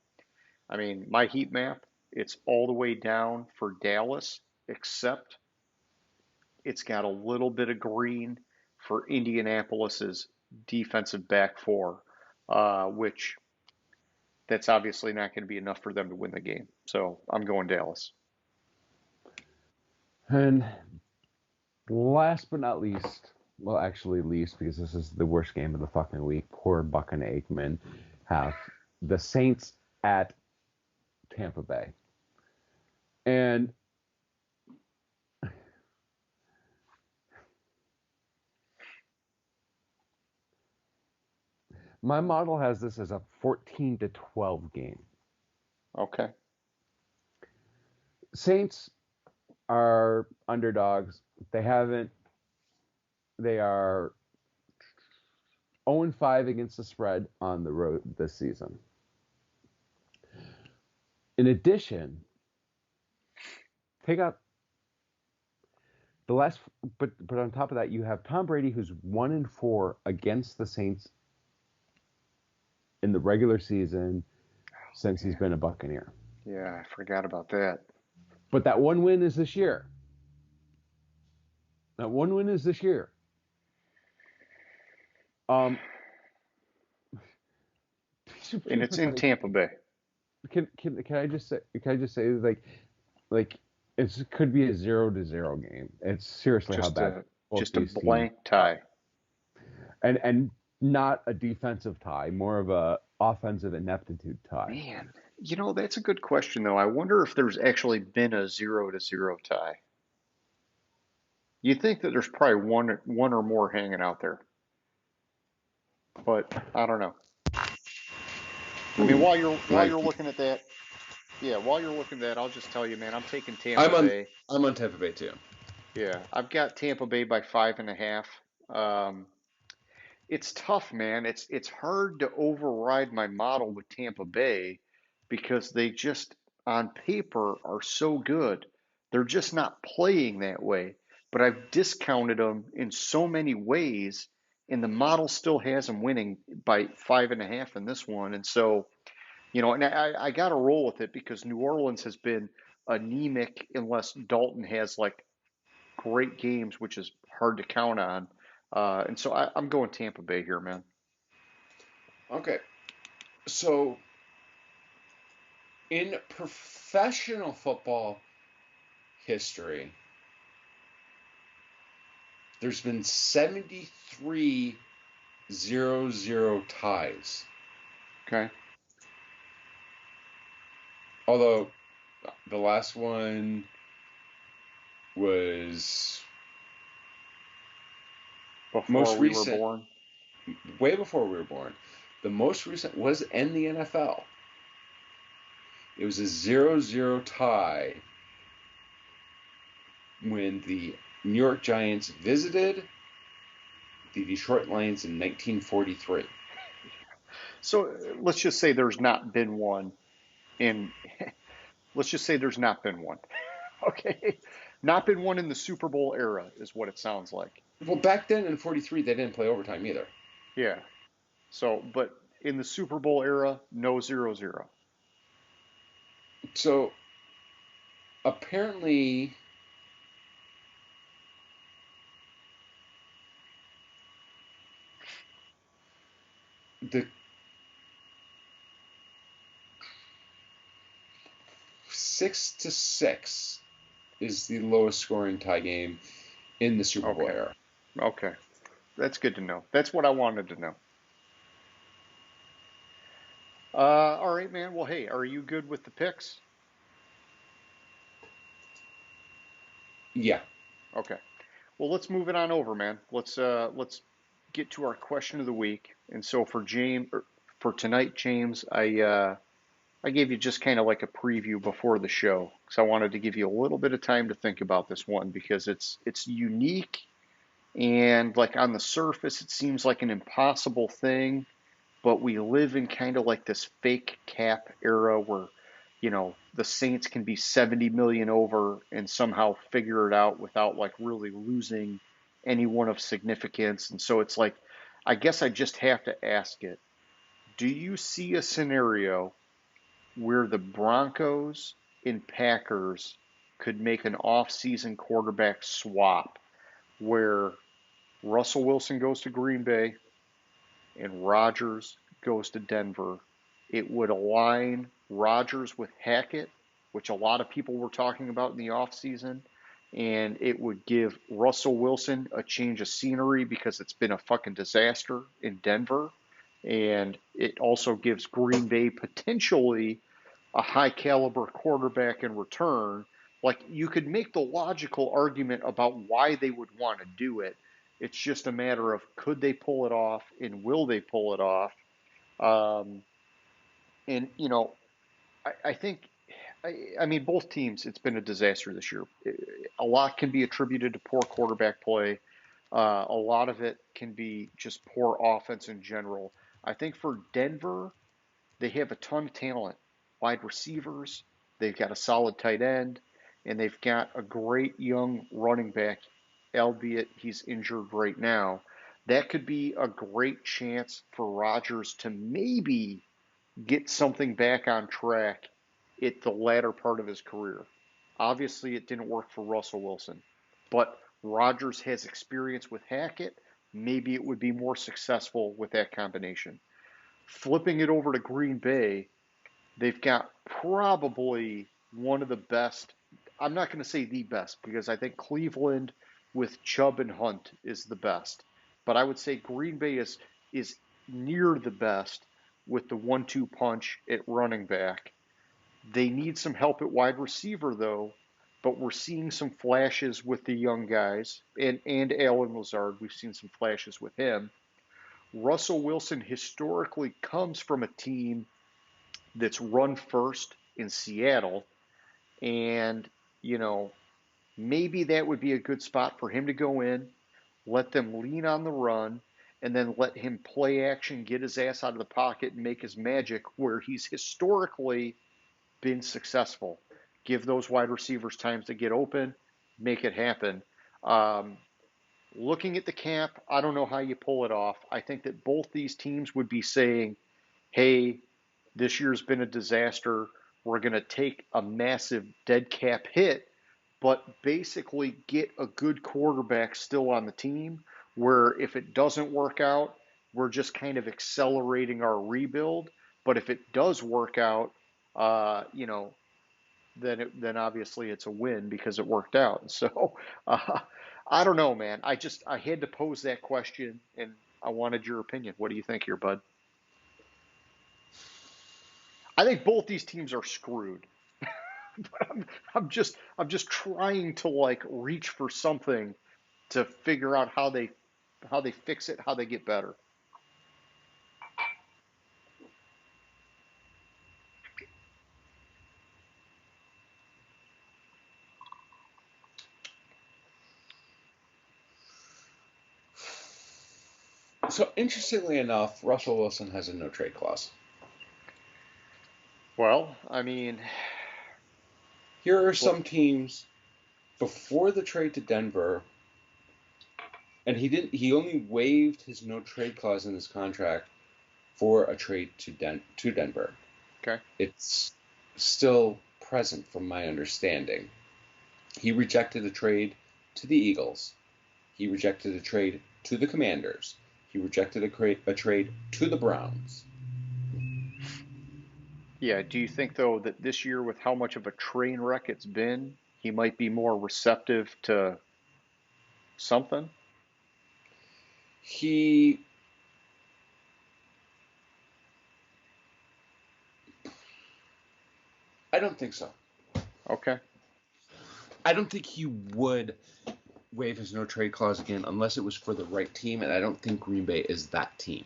I mean, my heat map, it's all the way down for Dallas, except it's got a little bit of green for Indianapolis's defensive back 4, which that's obviously not going to be enough for them to win the game. So I'm going Dallas. And last but not least, well, actually least, because this is the worst game of the fucking week. Poor Buck and Aikman have the Saints at Tampa Bay. And my model has this as a 14-12 game. Okay. Saints are underdogs. They are 0-5 against the spread on the road this season. In addition, take out the last, but on top of that, you have Tom Brady, who's 1-4 against the Saints in the regular season since he's been a Buccaneer. Yeah, I forgot about that. But that one win is this year. Um, And it's in Tampa Bay. Can I just say like like it could be a 0-0 game. It's seriously how Just bad a both just a these teams blank are, tie. and not a defensive tie, more of a offensive ineptitude tie. Man, that's a good question though. I wonder if there's actually been a 0-0 tie. You'd think that there's probably one or more hanging out there, but I don't know. I mean, while I, you're looking at that, yeah, while you're looking at that, I'll just tell you, man, I'm taking Tampa I'm on Bay. I'm on Tampa Bay too. Yeah, I've got Tampa Bay by 5.5. Um, it's tough, man. It's hard to override my model with Tampa Bay because they just on paper are so good. They're just not playing that way. But I've discounted them in so many ways, and the model still has them winning by 5.5 in this one. And so, and I got to roll with it because New Orleans has been anemic unless Dalton has like great games, which is hard to count on. And so I'm going Tampa Bay here, man. Okay, so in professional football history, there's been 73 0-0 ties. Okay. Although the last one was Before we were born. way before we were born. The most recent was in the NFL. It was a 0-0 tie when the New York Giants visited the Detroit Lions in 1943. So let's just say there's not been one in, let's just say there's not been one. Okay. Not been one in the Super Bowl era is what it sounds like. Well, back then in 43, they didn't play overtime either. Yeah. So, but in the Super Bowl era, no 0-0. So apparently, the 6-6 is the lowest scoring tie game in the Super Bowl Okay. era. Okay. That's good to know. That's what I wanted to know. All right, man. Well, hey, are you good with the picks? Yeah. Okay. Well, let's move it on over, man. Let's get to our question of the week. And so for tonight, James, I gave you just kind of like a preview before the show because I wanted to give you a little bit of time to think about this one because it's unique and like on the surface it seems like an impossible thing, but we live in kind of like this fake cap era where the Saints can be 70 million over and somehow figure it out without like really losing anyone of significance. And so it's like, I guess I just have to ask it. Do you see a scenario where the Broncos and Packers could make an off-season quarterback swap where Russell Wilson goes to Green Bay and Rodgers goes to Denver? It would align Rodgers with Hackett, which a lot of people were talking about in the offseason, and it would give Russell Wilson a change of scenery because it's been a fucking disaster in Denver. And it also gives Green Bay potentially a high caliber quarterback in return. Like you could make the logical argument about why they would want to do it. It's just a matter of could they pull it off and will they pull it off? Um, and I think, I mean, both teams. It's been a disaster this year. A lot can be attributed to poor quarterback play. A lot of it can be just poor offense in general. I think for Denver, they have a ton of talent, wide receivers. They've got a solid tight end, and they've got a great young running back, albeit he's injured right now. That could be a great chance for Rodgers to maybe get something back on track at the latter part of his career. Obviously, it didn't work for Russell Wilson, but Rodgers has experience with Hackett. Maybe it would be more successful with that combination. Flipping it over to Green Bay, they've got probably one of the best I'm not going to say the best because I think Cleveland with Chubb and Hunt is the best, but I would say Green Bay is near the best with the 1-2 punch at running back. They need some help at wide receiver though, but we're seeing some flashes with the young guys and Alan Lazard. We've seen some flashes with him. Russell Wilson historically comes from a team that's run first in Seattle, and you know, maybe that would be a good spot for him to go in, let them lean on the run, and then let him play action, get his ass out of the pocket, and make his magic where he's historically been successful. Give those wide receivers times to get open, make it happen. Um, Looking at the cap, I don't know how you pull it off. I think that both these teams would be saying, hey, this year's been a disaster. We're going to take a massive dead cap hit, but basically get a good quarterback still on the team where if it doesn't work out, we're just kind of accelerating our rebuild. But if it does work out, you know, then obviously it's a win because it worked out. So uh, I don't know, man. I had to pose that question, and I wanted your opinion. What do you think here, bud? I think both these teams are screwed. But I'm just trying to like reach for something to figure out how they fix it, how they get better. So interestingly enough, Russell Wilson has a no trade clause. Well, I mean, Here are some teams before the trade to Denver, and he only waived his no trade clause in his contract for a trade to Denver. okay, It's still present from my understanding. He rejected a trade to the Eagles. He rejected a trade to the Commanders. He rejected a trade to the Browns. yeah. Do you think though that this year, with how much of a train wreck it's been, he might be more receptive to something? He I don't think so. Okay, I don't think he would waive his no trade clause again unless it was for the right team, and I don't think Green Bay is that team.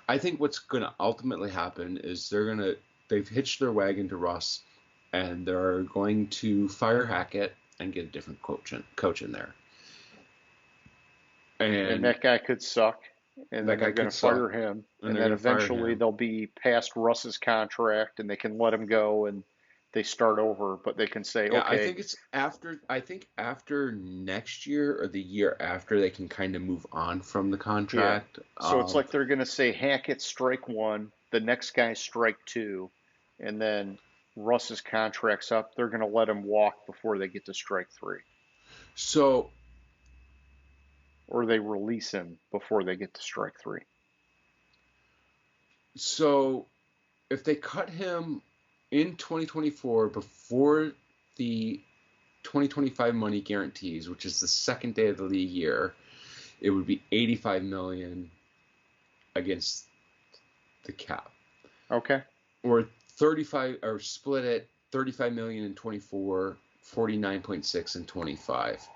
I think what's going to ultimately happen is they've hitched their wagon to Russ, and they're going to fire Hackett and get a different coach in there. and that guy could suck, and then that guy they're going could to suck, fire him, and and they're then going to fire eventually him. they'll be past Russ's contract, and they can let him go, and they start over. But they can say, Yeah, I okay, think it's after. I think after next year or the year after, they can kind of move on from the yeah. contract. So it's like they're going to say Hackett strike one, the next guy strike two, and then Russ's contract's up. They're going to let him walk before they get to strike three, So or they release him before they get to strike three. so if they cut him in 2024 before the 2025 money guarantees, which is the second day of the league year, it would be 85 million against the cap, Okay. or 35, or split it 35 million in 24, 49.6 in 25.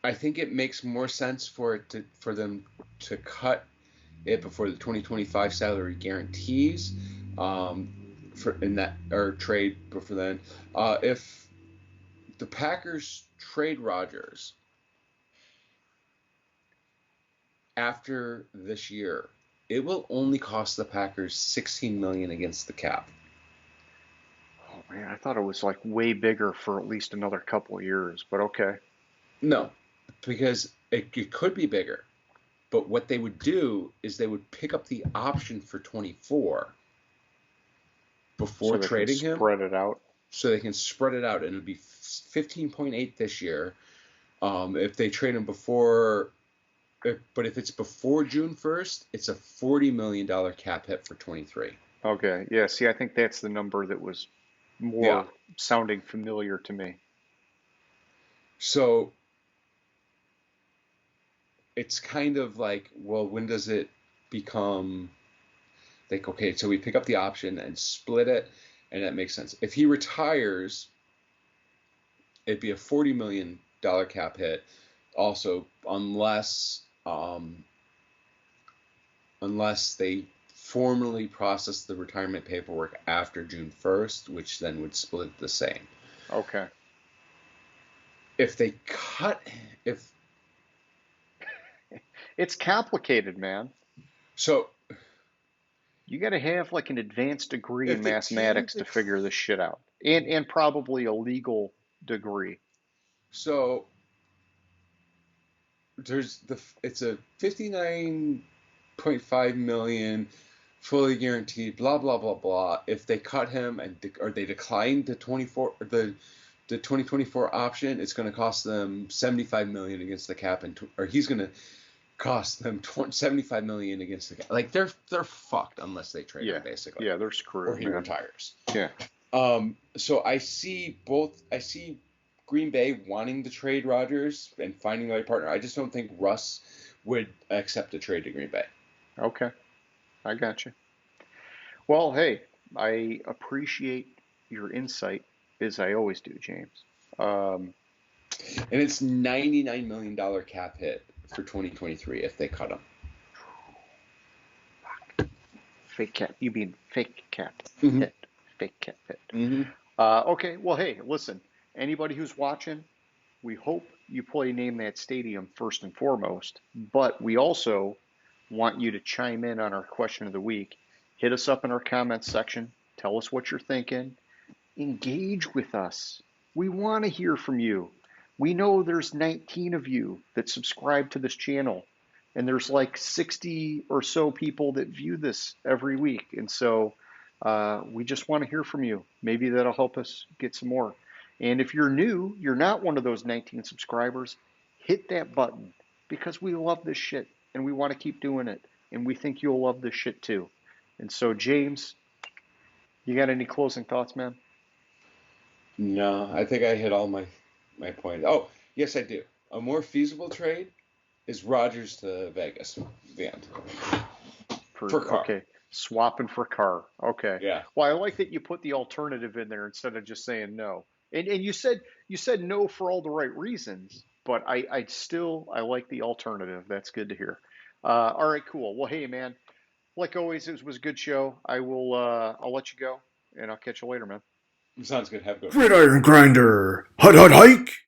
I think it makes more sense for them to cut it before the 2025 salary guarantees, for in that, or trade before then. If the Packers trade Rodgers after this year, it will only cost the Packers 16 million against the cap. Oh man, I thought it was like way bigger for at least another couple of years, but okay. No, because it could be bigger. But what they would do is they would pick up the option for 24 before So they can trading him, spread it out. so they can spread it out, and it would be 15.8 this year. If they trade him before But if it's before June 1st, it's a $40 million cap hit for 23. Okay. Yeah. See, I think that's the number that was Yeah. more sounding familiar to me. So it's kind of like, well, when does it become like, okay, so we pick up the option and split it, and that makes sense. If he retires, it'd be a $40 million cap hit also, unless they formally process the retirement paperwork after June 1st, which then would split the same. Okay. If they cut, if It's complicated, man. so, You got to have like an advanced degree in if the team, mathematics to figure this shit out, and probably a legal degree. so it's a 59.5 million fully guaranteed, blah blah blah blah. If they cut him or they decline the 2024 option, it's going to cost them 75 million against the cap, or he's going to cost them 75 million against the cap. Like they're fucked unless they trade him, basically. Yeah, they're screwed. Or he retires. Yeah. So I see Green Bay wanting to trade Rodgers and finding the right partner. I just don't think Russ would accept a trade to Green Bay. Okay. I got you. Well, hey, I appreciate your insight, as I always do, James. And it's $99 million cap hit for 2023 if they cut him. Fake cap. You mean fake cap Mhm. hit. Fake cap hit. Mm-hmm. Okay. Well, hey, listen. Anybody who's watching, we hope you play Name That Stadium first and foremost, but we also want you to chime in on our question of the week. Hit us up in our comments section. Tell us what you're thinking. Engage with us. We want to hear from you. We know there's 19 of you that subscribe to this channel, and there's like 60 or so people that view this every week. And so we just want to hear from you. Maybe that'll help us get some more. And if you're new, you're not one of those 19 subscribers, hit that button because we love this shit and we want to keep doing it. And we think you'll love this shit too. And so, James, you got any closing thoughts, man? No, I think I hit all my points. Oh, yes, I do. A more feasible trade is Rodgers to Vegas. The end. For Carr. Okay. Swapping for Carr. Okay. Yeah. Well, I like that you put the alternative in there instead of just saying no. And you said no for all the right reasons, but I like the alternative. That's good to hear. All right, cool. Well, hey man, like always, it was a good show. I'll let you go and I'll catch you later, man. Sounds good. Have a good one. Gridiron Grinder. Hut hut hike.